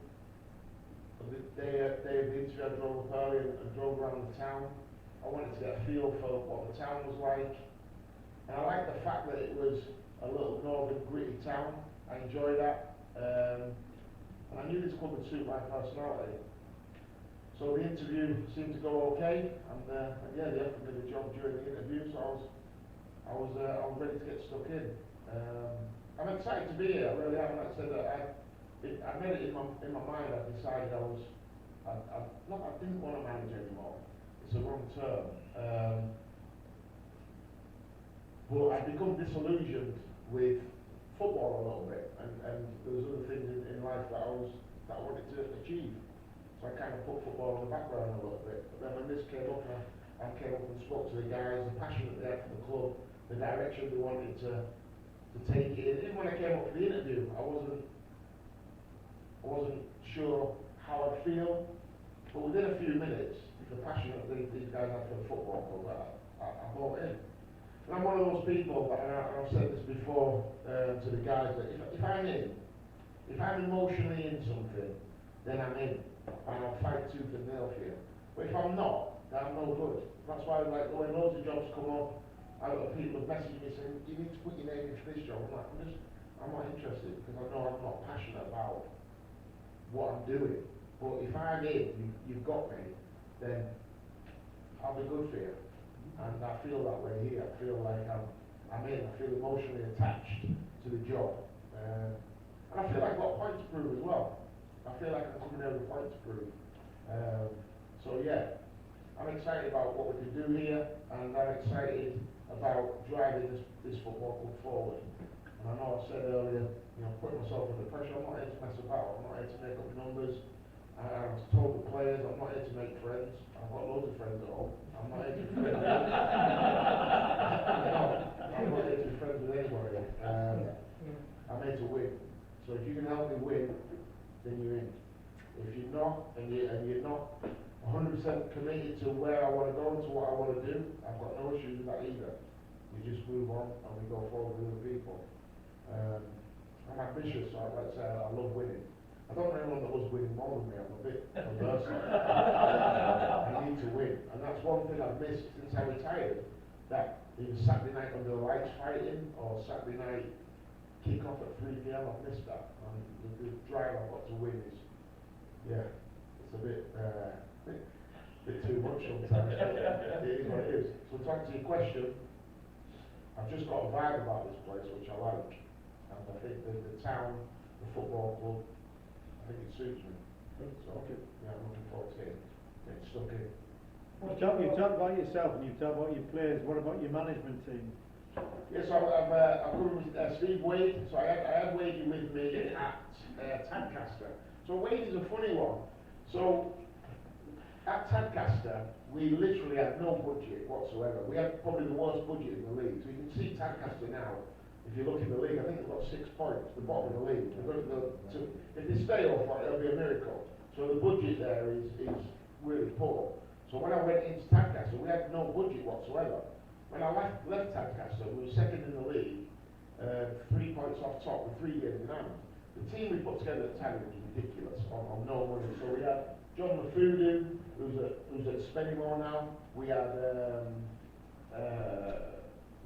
The day of the interview, I drove up early and drove around the town. I wanted to get a feel for what the town was like. And I liked the fact that it was a little northern gritty town. I enjoyed that. And I knew this club would suit my personality. So the interview seemed to go okay, and yeah, they offered me the job during the interview, so I was ready to get stuck in. I'm excited to be here, I really am. Like I said, I made it in my mind. I decided I didn't want to manage anymore. It's a wrong term. But I'd become disillusioned with football a little bit, and there was other things in life that I wanted to achieve. So I kind of put football in the background a little bit. But then when this came up, I came up and spoke to the guys, the passion that they had for the club, the direction they wanted to take it in. Even when I came up for the interview, I wasn't sure how I'd feel. But within a few minutes, the passion that these guys had for the football club, I bought in. And I'm one of those people, and I've said this before to the guys, that if I'm emotionally in something, then I'm in, and I'll fight tooth and nail for you. But if I'm not, then I'm no good. That's why, like, when loads of jobs come up, people have messaged me saying, you need to put your name into this job. I'm like, I'm not interested, because I know I'm not passionate about what I'm doing. But if I'm in, you've got me, then I'll be good for you. And I feel that way here. I feel like I'm in. I feel emotionally attached to the job. And I feel like I've got a point to prove as well. I feel like I'm coming out with a point to prove. So yeah, I'm excited about what we can do here, and I'm excited about driving this football club forward. And I know I said earlier, you know, putting myself under pressure. I'm not here to mess about. I'm not here to make up numbers. I was told the players, I'm not here to make friends. I've got loads of friends at home. I'm not here to be friends with I'm not here to be friends with anybody. I'm here to win. So if you can help me win, then you're in. If you're not, and you're not 100% committed to where I want to go and to what I want to do, I've got no issues with that either. We just move on and we go forward with other people. I'm ambitious, so I'd like to say I love winning. I don't know anyone that loves winning more than me. I'm a bit perverse. I need to win, and that's one thing I've missed since I retired. That either Saturday night under the lights fighting or Saturday night kick off at 3 p.m. I've missed that. And the drive I've got to win is, yeah, it's a bit too much sometimes. It is what it is. So to answer your question, I've just got a vibe about this place which I like, and I think the town, the football club, I think it suits me. So yeah, I'm looking forward to getting stuck in. You talk about yourself and you talk about your players. What about your management team? Yes, I've come with Steve Wade. So I had Wade with me at Tadcaster. So Wade is a funny one. So at Tadcaster, we literally had no budget whatsoever. We had probably the worst budget in the league. So you can see Tadcaster now. If you look in the league, I think they've got 6 points, the bottom of the league. They're going to go to, if they stay off, it'll be a miracle. So the budget there is really poor. So when I went into Tadcaster, we had no budget whatsoever. When I left Tadcaster, we were second in the league, 3 points off top with 3 games in hand. The team we put together at Taddy was ridiculous on no money. So we had John Mafudu, who's at Spennymoor now. We had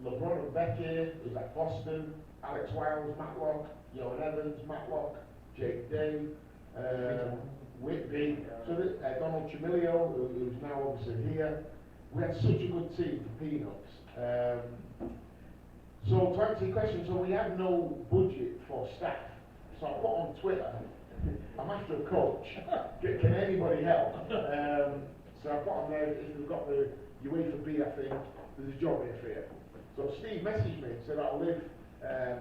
LeBron and Becky, who's at Boston. Alex Wiles, Matlock, Johan Evans, Matlock, Jake Day, Whitby. So Donald Chimilio, who's now obviously here. We had such a good team for peanuts. So to answer your question, so we had no budget for staff. So I put on Twitter, I'm after a coach. Can anybody help? So I put on there, if you've got the UEFA B, I think, there's a job here for you. So Steve messaged me and said, I live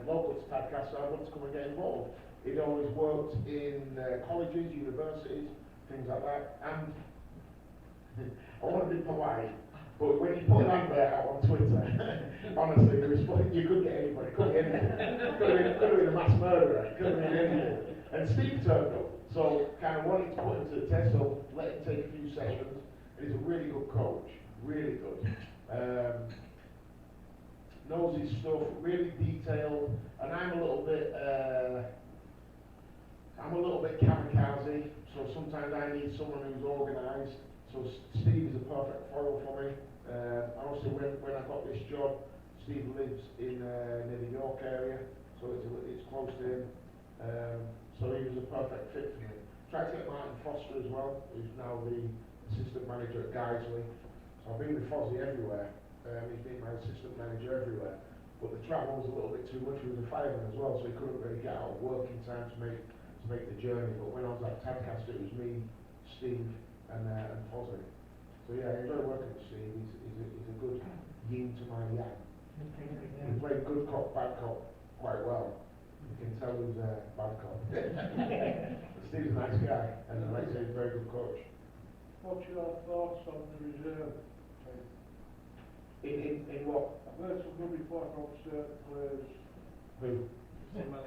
local to Tadcaster, I want to come and get involved. He'd always worked in colleges, universities, things like that. And I want to be polite, but when you put an advert out on Twitter, honestly, you could get anybody, could be anything. Could have been a mass murderer, could have been anything. And Steve turned up, so kind of wanted to put him to the test, so let him take a few sessions. And he's a really good coach, really good. Knows his stuff, really detailed, and I'm a little bit kamikaze, so sometimes I need someone who's organised. So Steve is a perfect foil for me. Also, when I got this job, Steve lives in near the York area, so it's close to him. So he was a perfect fit for me. Tried to get Martin Foster as well, who's now the assistant manager at Guiseley. So I've been with Fozzie everywhere. He's been my assistant manager everywhere. But the travel was a little bit too much. He was a fireman as well, so he couldn't really get out of work in time to make the journey. But when I was at Tadcaster, it was me, Steve, and Fozzie. So yeah, I enjoy working with Steve. He's a good yin to my yang. He played good cop, bad cop quite well. You can tell who's a bad cop. Steve's a nice guy, and like I say, he's a very good coach. What's your thoughts on the reserve? In what? I've heard some good reports about certain players. Who? No.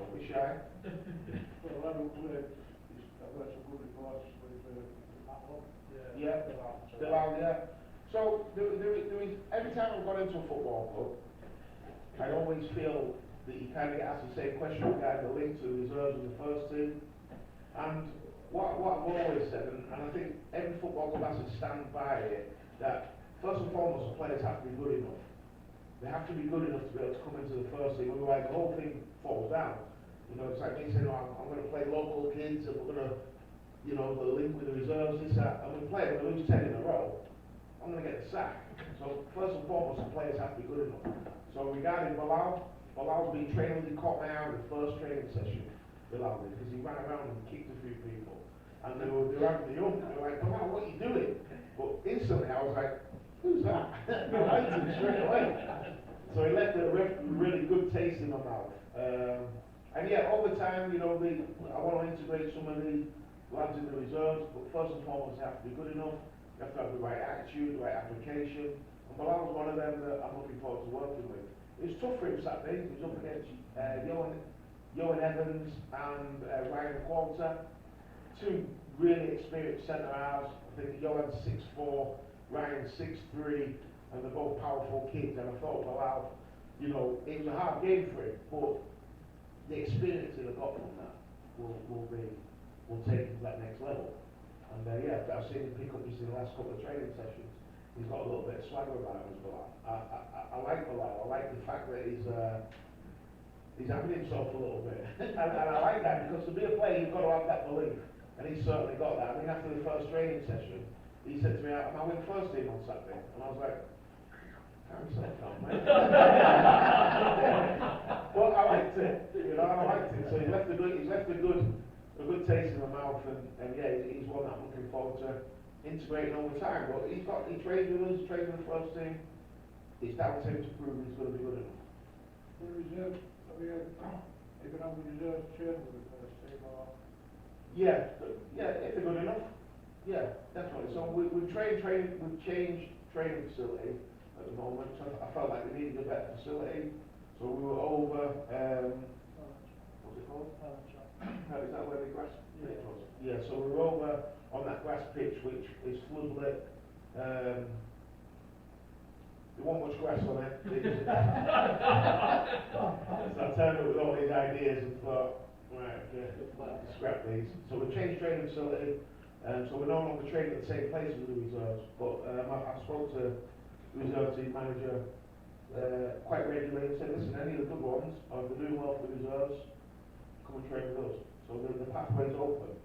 Don't be shy. Well, I don't play. I've heard some good reports with Matlock. Yeah. Still out, yeah. So there is, every time I've gone into a football club, I always feel that you kind of get asked the same question regarding the link to the reserves in the first team. And what I've always said, and I think every football club has to stand by it, that first and foremost, the players have to be good enough. They have to be good enough to be able to come into the first team, otherwise the whole thing falls down. You know, it's like me saying, oh, I'm going to play local kids, and we're going to, you know, the link with the reserves, this, that, and we play, we're going to lose 10 in a row. I'm going to get a sack. So first and foremost, the players have to be good enough. So regarding Bilal's been training, he caught my eye in the first training session, Bilal did, because he ran around and kicked a few people. And they were having the young, they were like, Bilal, what are you doing? But instantly I was like, who's that? I liked him straight away. So he left a really good taste in my mouth. And yeah, all the time, you know, I want to integrate some of the lads in the reserves, but first and foremost, they have to be good enough. You have to have the right attitude, the right application. And Bilal's one of them that I'm looking forward to working with. It was tough for him Saturday. He was up against Johan Evans and Ryan Qualter, two really experienced centre halves. I think Johan's 6'4", Ryan's 6'3", and they're both powerful kids. And I thought, well, you know, it was a hard game for him, but the experience he'll got from that will take him to that next level. And yeah, I've seen him pick up just in the last couple of training sessions. He's got a little bit of swagger about him as well. I like the lad. I like the fact that he's having himself a little bit. and I like that, because to be a player, you've got to have that belief. And he's certainly got that. I mean, after the first training session, he said to me, am I with the first team on Saturday? And I was like, calm yourself down, mate. Well, I liked it. You know, I liked it. So he's left a good taste in my mouth, and yeah, he's one that I'm looking forward to integrating over time. But he trained with us, trained with the first team. It's down to him to prove he's going to be good enough. The reserve, have you been on the reserve train with the first team or? Yeah, if they're good enough. Yeah, definitely. So we've changed training facility at the moment. So I felt like we needed a better facility. So we were over, what's it called? Is that where the grass pitch was? Yeah, so we were over on that grass pitch, which is floodlit. There wasn't much grass on it. So I turned up with all these ideas and thought, right, okay, scrap these. So we changed training facility. So we're no longer training at the same place as the reserves. But I spoke to the reserve team manager quite regularly and said, listen, any of the good ones, or if they're doing well for the reserves, come and train with us. So the pathway's open.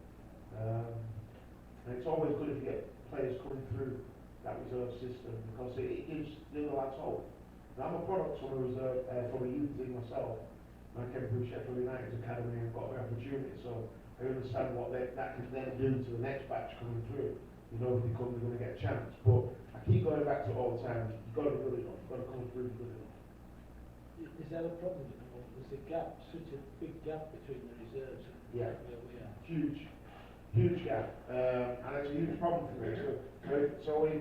And it's always good if you get players coming through that reserve system, because it gives the other lads hope. Now, I'm a product from a reserve, from a youth team myself. And I came through Sheffield United's academy and got the opportunity, so I understand what that can then do to the next batch coming through. You know, if they come, they're going to get a chance. But I keep going back to it all the time. You've got to be good enough. You've got to come through good enough. Is that a problem at the moment? There's a gap, such a big gap between the reserves and Yeah. where we are. Huge gap, and it's a huge problem for me. So if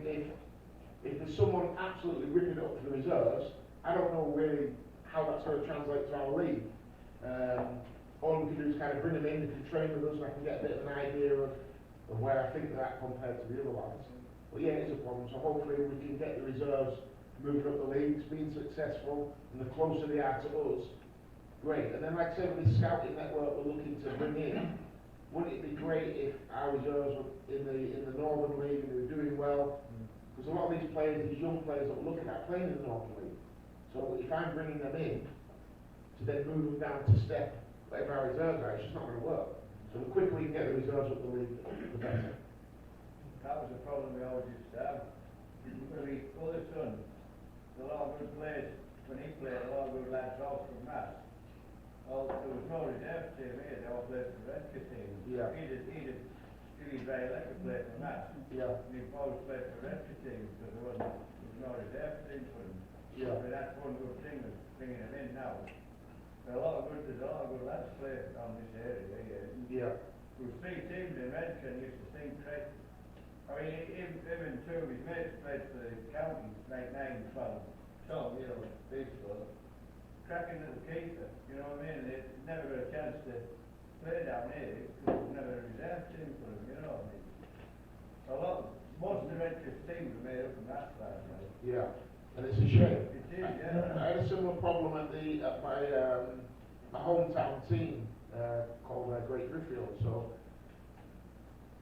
there's someone absolutely ripping it up for the reserves, I don't know really how that's going to translate to our league. All we can do is kind of bring them in, they can train with us, and I can get a bit of an idea of where I think they're at compared to the other lads. But yeah, it is a problem, so hopefully we can get the reserves moving up the leagues, being successful, and the closer they are to us, great. And then like I said, with this scouting network we're looking to bring in, wouldn't it be great if our reserves were in the Northern League and they were doing well? Because a lot of these players, these young players that we're looking at, playing in the Northern League. So if I'm bringing them in to then move them down to step whatever our reserves are, it's just not going to work. So the quicker we can get the reserves up the league, the better. That was the problem we always used to have. When we other son, a lot of good players, when he played, a lot of good lads off from Mass. Well, there was no reserve team here, they all played for the Redcar team. Yeah. He'd very like to play for Mass. Yeah. And he always played for the Redcar team because there was no reserve team for him. Yeah. But that's one good thing with bringing him in now. There's a lot of good lads play on this area here. Yeah. There was 3 teams in Redcar used to sing crazy. I mean, even 2 of his mates played for the county, like 9, 12, you know, baseball. Cracking little keeper, you know what I mean? They never got a chance to play down here because there's never a reserve team for them, you know what I mean? Most of the Redcar teams are made up from that side, right? Yeah. And it's a shame. It is, yeah. I had a similar problem at my hometown team called Great Driffield. So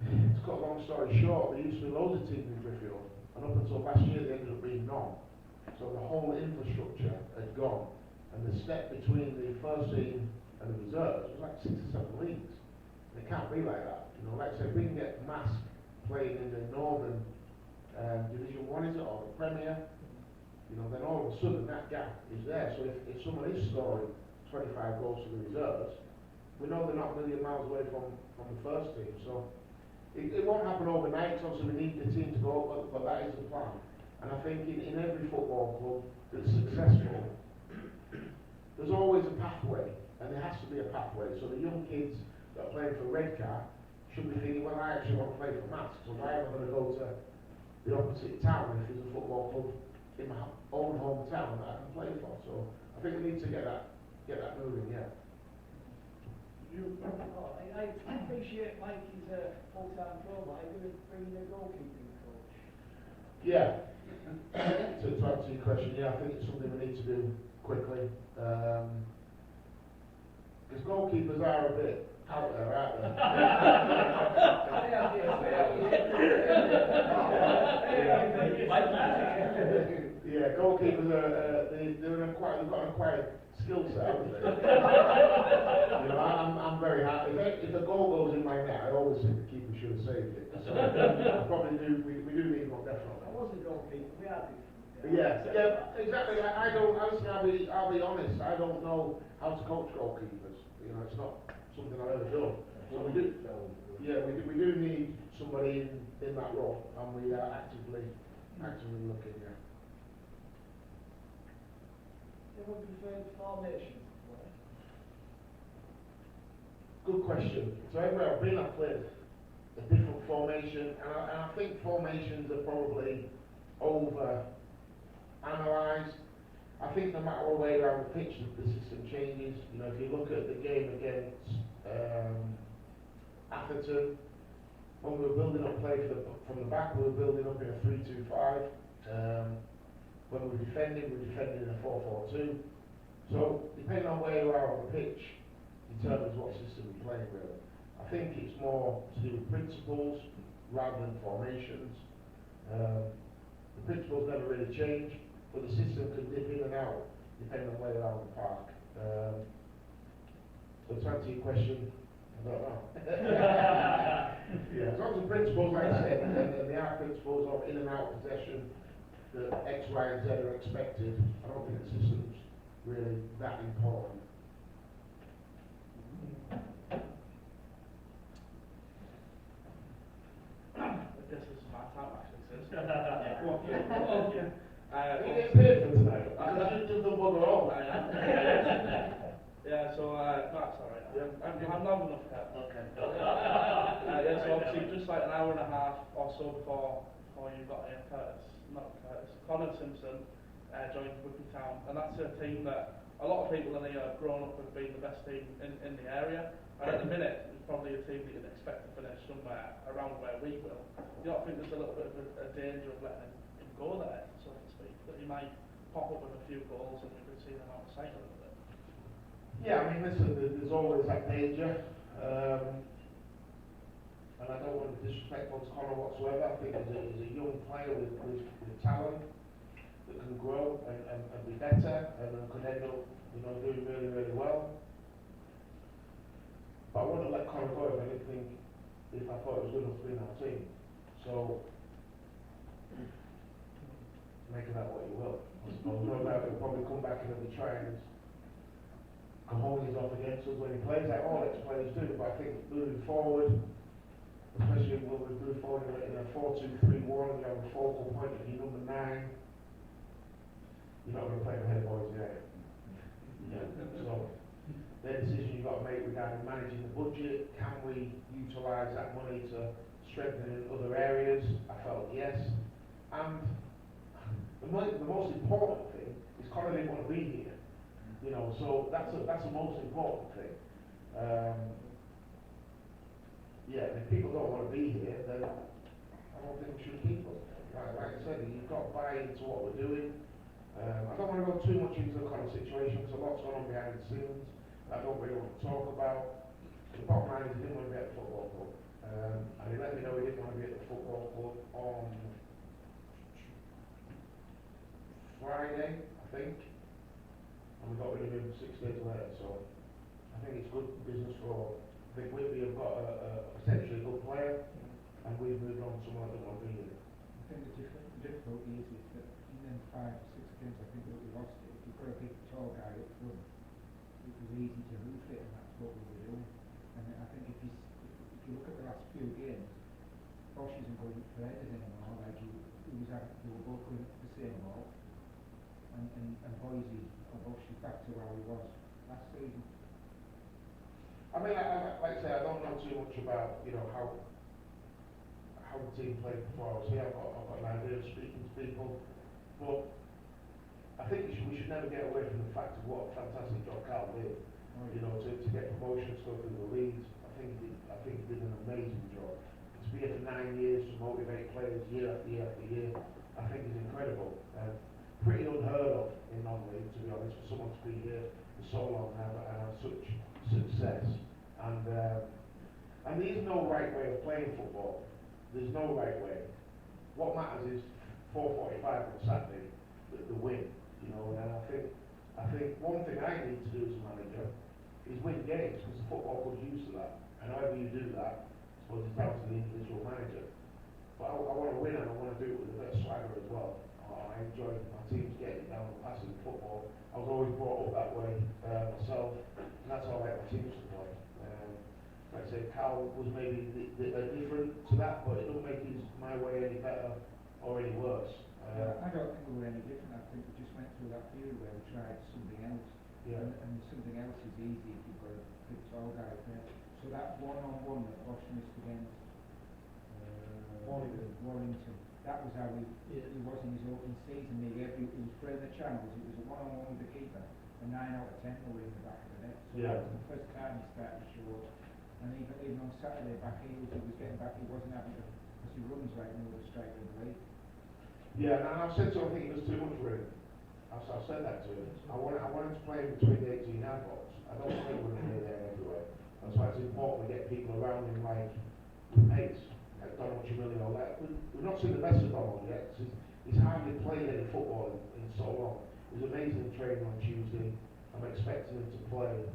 to cut a long story short, there used to be loads of teams in Driffield, and up until last year there ended up being none. So the whole infrastructure had gone, and the step between the first team and the reserves was like 6 or 7 leagues. And it can't be like that. You know, like I said, we can get Mass playing in the Northern Division 1, is it, or the Premier? You know, then all of a sudden that gap is there. So if someone is scoring 25 goals for the reserves, we know they're not a million miles away from the first team. So it won't happen overnight. So we need the team to go up, but that is the plan. And I think in every football club that's successful, there's always a pathway, and there has to be a pathway. So the young kids that are playing for Redcar should be thinking, well, I actually want to play for Mass, so why am I going to go to the opposite town if there's a football club in my own hometown that I can play for? So I think we need to get that moving, yeah. I appreciate Mike is a full-time pro, but I do bring in a goalkeeping coach. Yeah. To answer your question, yeah, I think it's something we need to do quickly. Because goalkeepers are a bit out there, aren't they? Yeah, goalkeepers are, they've got an acquired skill set, haven't they? You know, I'm very happy. If a goal goes in my net, I always think the keeper should have saved it. So I probably do, we do need one, definitely. I was a goalkeeper, we are different. Yeah, exactly. I don't, honestly, I'll be honest, I don't know how to coach goalkeepers. You know, it's not something I've ever done. So we do, yeah, we do need somebody in that role, and we are actively looking, yeah. They would prefer formation. Good question. So everywhere I've been, I've played a different formation, and I think formations are probably over-analysed. I think no matter what way around the pitch, the system changes. You know, if you look at the game against Atherton, when we were building up play from the back, we were building up in a 3-2-5. When we were defending in a 4-4-2. So, depending on where you are on the pitch, determines what system you're playing with. I think it's more to do with principles rather than formations. The principles never really change, but the system can dip in and out depending on where you are on the park. So to answer your question, I don't know. Yeah, as long as the principles, like I said, and the are principles of in and out possession, that X, Y, and Z are expected, I don't think the system's really that important. I guess this is my time actually, sis. You get paid for tonight. You've done bugger all. Yeah, so, no, that's alright. I'm not enough yet. Okay. Yeah, so obviously just like an hour and a half or so before you got here, Connor Simpson joined Whippy Town, and that's a team that a lot of people in here have grown up with being the best team in the area, and at the minute it's probably a team that you'd expect to finish somewhere around where we will. You don't think there's a little bit of a danger of letting him go there, so to speak, that he might pop up with a few goals and we could see them out of sight a little bit? Yeah, I mean, listen, there's always that danger. And I don't want to be disrespectful to Connor whatsoever. I think he's a young player with talent that can grow and be better and could end up, you know, doing really, really well. But I wouldn't let Connor go if I didn't think, if I thought it was good enough to be in our team. So, make of that what you will. I suppose no doubt he'll probably come back and he'll be trying cojones off against us when he plays, like all ex-players do. But I think moving forward, especially when we move forward in a 4-2-3-1 and you have a focal point of your number 9, you're not going to play the head boys yet. Yeah. So, the decision you've got to make regarding managing the budget, can we utilise that money to strengthen in other areas? I felt yes. And the most important thing is Connor didn't want to be here. You know, so that's the most important thing. Yeah, if people don't want to be here, then I don't think we should keep them. Like I said, you've got to buy into what we're doing. I don't want to go too much into the kind of situation because a lot's going on behind the scenes that I don't really want to talk about. The bottom line is he didn't want to be at the football club. And he let me know he didn't want to be at the football club on Friday, I think. And we got rid of him 6 days later, so I think it's good business for. I think Whitby have got a potentially good player, and we've moved on to someone that doesn't want to be here. I think the difficulty is that in them 5 or 6 games I think that we lost it, if you've got a big tall guy up front, it was easy to roof it, and that's what we were doing. And I think if you look at the last few games, Bosch isn't going for headers anymore, like they were both going for the same ball, and Boise or Bosch is back to where he was last season. I mean, like I say, I don't know too much about, you know, how the team played before I was here. I've got an idea of speaking to people, but I think we should never get away from the fact of what a fantastic job Carl did. you know, to get promotion stuff in the leagues. I think he did an amazing job. To be here for 9 years to motivate players year after year after year, I think is incredible. Pretty unheard of in non-league, to be honest, for someone to be here for so long and have such success. And there is no right way of playing football. There's no right way. What matters is 4:45 on Saturday, the win. You know, and I think one thing I need to do as a manager is win games, because the football could use to that. And however you do that, I suppose it's down to the individual manager. But I want to win, and I want to do it with a bit of swagger as well. I enjoy my teams getting down and passing football. I was always brought up that way myself, and that's how I like my teams to play. Like I say, Cal was maybe different to that, but it don't make my way any better or any worse. I don't think we were any different. I think we just went through that period where we tried something else. Yeah. And something else is easy if you've got a big tall guy there. So that one-on-one that Bosch missed against Warrington, that was how he was in his opening season. He was playing the channels, it was a one-on-one with the keeper, and 9 out of 10 were in the back of the net. So that was the first time he started to show up. And even on Saturday, back heels, he was getting back, he wasn't having to, because he runs like no other striker in the league. Yeah, and I've said to him, I think it was too much for him. I've said that to him. I want him to play between the 18 yard box. I don't want him running here, there, and everywhere. That's why it's important we get people around him like with pace, like Donald Chimilio. We've not seen the best of Donald yet. He's hardly played any football in so long. He was amazing in training on Tuesday. I'm expecting him to play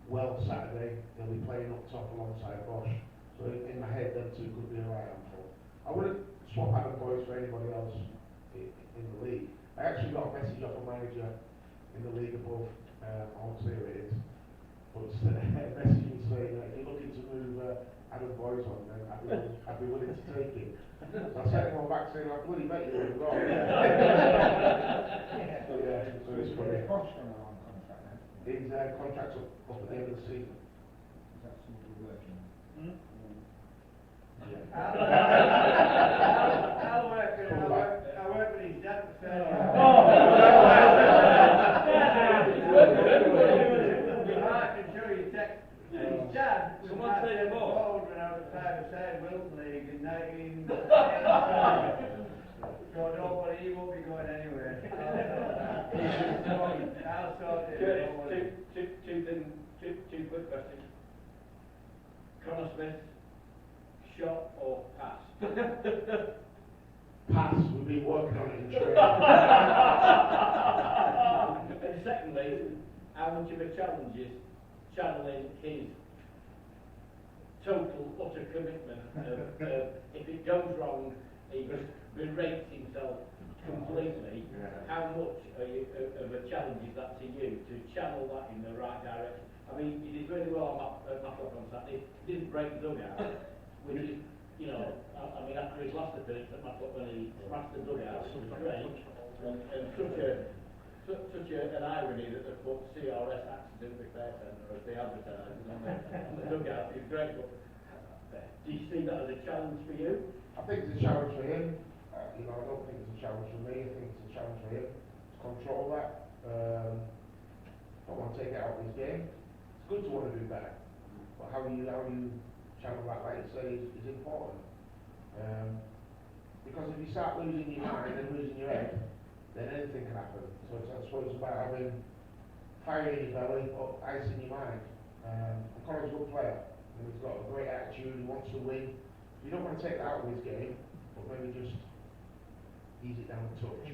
well Saturday. He'll be playing up top alongside Bosch. So in my head, them two could be a right handful. I wouldn't swap Adam Boyce for anybody else in the league. I actually got a message off a manager in the league above. I won't say who it is, but messaging saying if you're looking to move Adam Boyce on, then I'd be willing to take it. So I sent him on back saying, I bloody bet you would have gone. So it's funny. Bosch on a long contract now. His contract's up at the end of the season. Is that something we're working on? Yeah. I work with his dad for 30 years. I can show you text. His dad was Someone say them all. when I was a 5-a-side Wilton League in 1985. So don't worry, he won't be going anywhere. I'll sort it. Curtis, Don't worry. two quick questions. Connor Smith, shot or pass? Pass, we've been working on it in training. And secondly, how much of a challenge is channeling his total utter commitment of if it goes wrong, he just berates himself completely. How much of a challenge is that to you to channel that in the right direction? I mean, he did really well on Matlock on Saturday. He didn't break the dugout, which is, you know, I mean, after his last appearance at Matlock when he smashed the dugout, it was great. And such an irony that they put CRS Accident Repair Centre as they advertised on the dugout. It's great, but do you see that as a challenge for you? I think it's a challenge for him. I don't think it's a challenge for me. I think it's a challenge for him to control that. Don't want to take it out of his game. It's good to want to do better, but how you channel that, like you say, is important. Because if you start losing your mind and losing your head, then anything can happen. So that's what it's about, having fire in your belly, but ice in your mind. Connor's a good player, and he's got a great attitude. He wants to win. You don't want to take that out of his game, but maybe just ease it down a touch.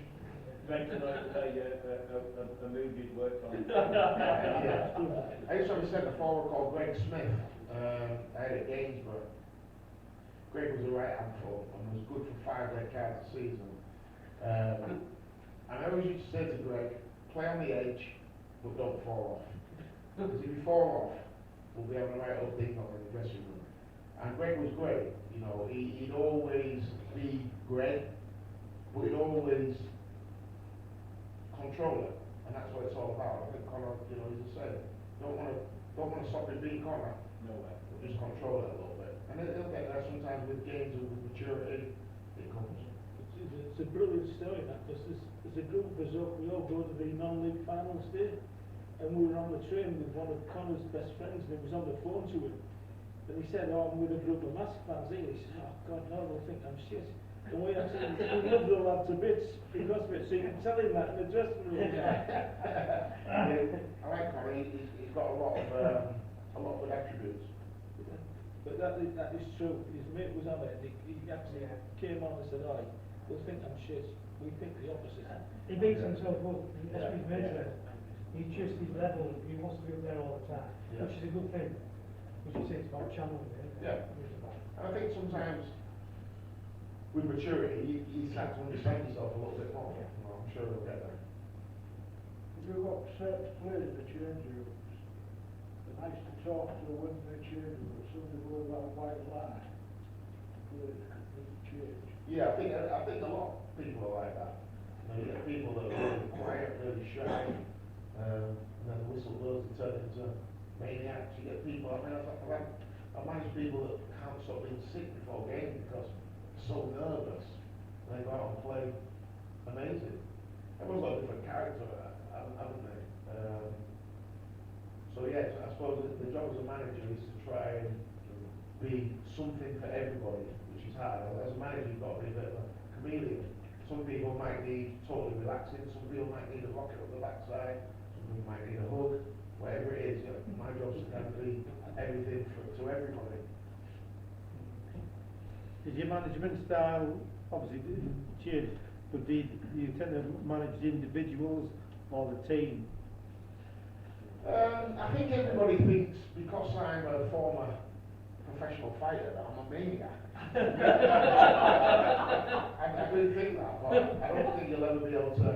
Great to know that a move you'd worked on. Yeah. I used to have a centre forward called Greg Smith. I had at Gainsborough. Greg was a right handful and was good for 5 red cards a season. And I always used to say to Greg, play on the edge, but don't fall off. Because if you fall off, we'll be having a right old ding on in the dressing room. And Greg was great, he'd always be Greg, but he'd always control it, and that's what it's all about. I think Connor, he's the same. Don't want to stop him being Connor. No way. But just control it a little bit. And he'll get there sometimes with games and with maturity. It comes. It's a brilliant story, that, because there's a group of us, we all go to the non-league finals day, and we were on the train with one of Connor's best friends, and he was on the phone to him. And he said, oh, I'm with a group of mask fans here. He said, oh, God, no, they'll think I'm shit. And we actually, we love the lad to bits because of it, so you can tell him that in the dressing room. I like Connor, he's got a lot of good attributes. But that is true. His mate was on it, and he actually came on and said, oh, they'll think I'm shit. We think the opposite. He beats himself up, that's Yeah. his nature. He's just his level, he wants to be up there all the time, Yeah. which is a good thing. Which you say it's about channeling it. Yeah. And I think sometimes with maturity, you start to understand yourself a little bit more. Well, I'm sure he'll get there. You've got certain players in the change rooms, they're nice to talk to when they change, but some people go about a white lie. Players completely change. Yeah, I think a lot of people are like that. You get people that are really quiet, really shy, and then the whistle blows and turn into maniacs. You get people, I've managed people that can't stop being sick before games because they're so nervous. And they go out and play amazing. Everyone's got a different character, haven't they? So yeah, I suppose the job as a manager is to try and be something for everybody, which is hard. As a manager, you've got to be a bit of a chameleon. Some people might need totally relaxing, some people might need a rocket up the backside, some people might need a hug, whatever it is. You know, my job is to kind of be everything to everybody. Is your management style obviously changed, but do you tend to manage the individuals or the team? I think everybody thinks because I'm a former professional fighter that I'm a maniac. I do think that, but I don't think you'll ever be able to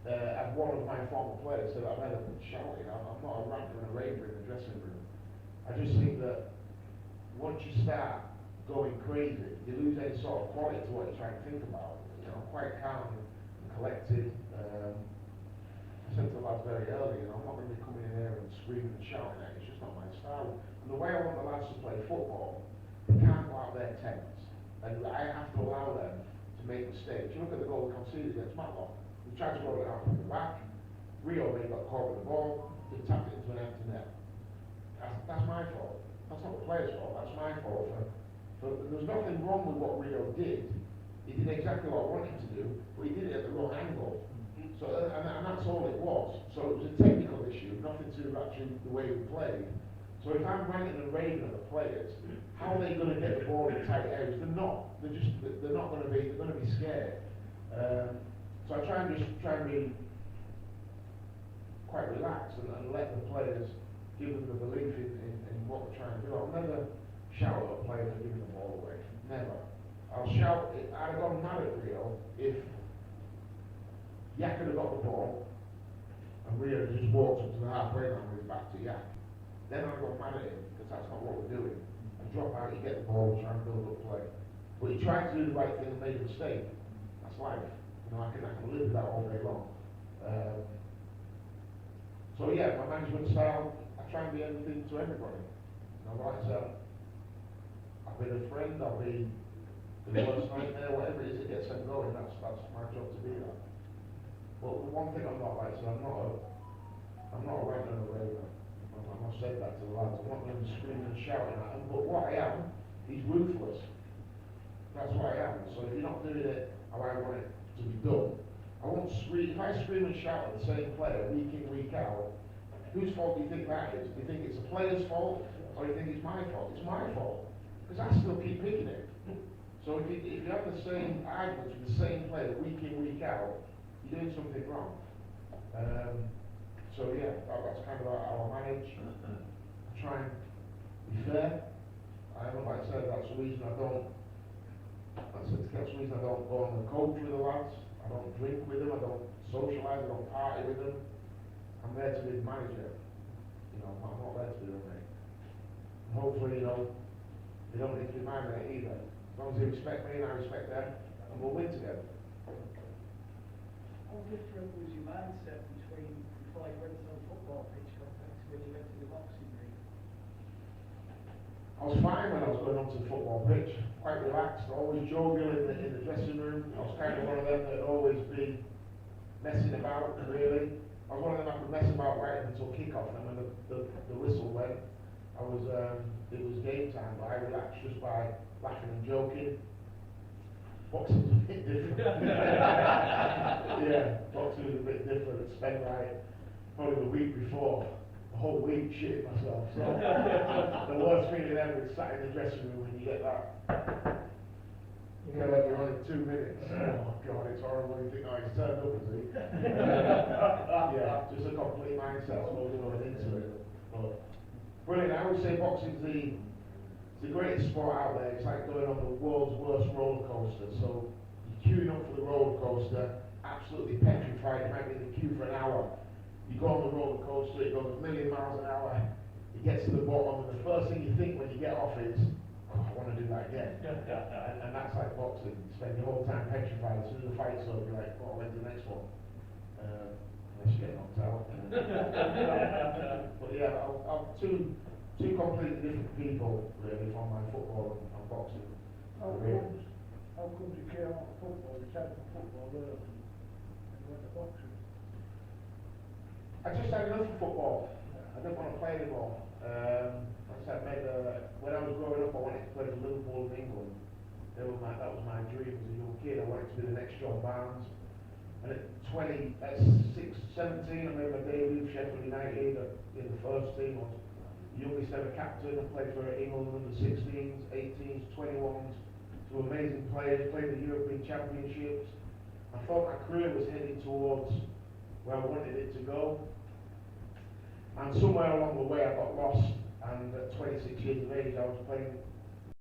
have one of my former players say that I've ever been shouting. I'm not a ranter and a raver in the dressing room. I just think that once you start going crazy, you lose any sort of quality to what you're trying to think about. You know, I'm quite calm and collected. I said to the lads very early, you know, I'm not going to be coming in here and screaming and shouting at you. It's just not my style. And the way I want the lads to play football, they can't go out there tense. And I have to allow them to make mistakes. You look at the goal we conceded against Matlock. We tried to roll it out from the back. Rio they got caught with the ball. They tapped it into an empty net. That's my fault. That's not the player's fault. That's my fault. There's nothing wrong with what Rio did. He did exactly what I wanted him to do, but he did it at the wrong angle. So, and that's all it was. So it was a technical issue, nothing to do actually the way we played. So if I'm ranting and raving at the players, how are they going to get the ball in tight areas? They're not. They're not going to be. They're going to be scared. So I try and be quite relaxed and let the players give them the belief in what we're trying to do. I'll never shout at a player for giving the ball away. Never. I'll shout. I'd have gone mad at Rio if Yak had got the ball and Rio just walked up to the halfway line with his back to Yak. Then I'd go mad at him because that's not what we're doing. And drop out, you get the ball, try and build up play. But he tried to do the right thing and made a mistake. That's life. You know, I can live with that all day long. So yeah, my management style, I try and be everything to everybody. You know, like I said, I'll be a friend, I'll be the worst nightmare, whatever it is that gets them going, that's my job to be that. But the one thing I'm not like, so I'm not a ranter and a raver. I must say that to the lads. I'm not going to be screaming and shouting at them, but what I am is ruthless. That's what I am. So if you're not doing it how I want it to be done, I won't scream. If I scream and shout at the same player week in, week out, whose fault do you think that is? Do you think it's the player's fault, or do you think it's my fault? It's my fault, because I still keep picking it. So if you have the same arguments with the same player week in, week out, you're doing something wrong. So yeah, that's kind of how I manage. I try and be fair. Like I said, that's the reason I don't. That's the reason I don't go on the coach with the lads. I don't drink with them. I don't socialise. I don't party with them. I'm there to be the manager. You know, I'm not there to be the mate. And hopefully, you know, they don't need to be my mate either. As long as they respect me and I respect them, and we'll win together. How different was your mindset between before you went to the football pitch compared to when you went to the boxing ring? I was fine when I was going onto the football pitch, quite relaxed, always jovial in the dressing room. I was kind of one of them that would always be messing about, really. I was one of them I could mess about right up until kick-off, and when the whistle went, it was game time, but I relaxed just by laughing and joking. Boxing was a bit different. Yeah, boxing was a bit different. I spent probably the week before, the whole week shitting myself. So the worst feeling ever is sat in the dressing room when you get that. You're only 2 minutes. Oh God, it's horrible. You think, oh, he's turned up, is he? Yeah, just a complete mindset, I suppose, going into it. But brilliant. I would say boxing's the greatest sport out there. It's like going on the world's worst roller coaster. So you're queuing up for the roller coaster, absolutely petrified. You might be in the queue for an hour. You go on the roller coaster, it goes a million miles an hour. It gets to the bottom, and the first thing you think when you get off is, oh, I want to do that again. And that's like boxing. You spend your whole time petrified. As soon as the fight's over, you're like, oh, when's the next one? Unless you get knocked out. But yeah, I'm two completely different people, really, from my football and boxing. How career. comes you came out of football, you started from football there, and you went to boxing? I just had enough of football. I didn't want to play anymore. Like I said, when I was growing up, I wanted to play for Liverpool in England. That was my dream as a young kid. I wanted to be the next John Barnes. And at 17, I made my debut for Sheffield United in the first team. I was the youngest ever captain. I played for England under 16s, 18s, 21s. Two amazing players, played the European Championships. I thought my career was heading towards where I wanted it to go. And somewhere along the way I got lost, and at 26 years of age I was playing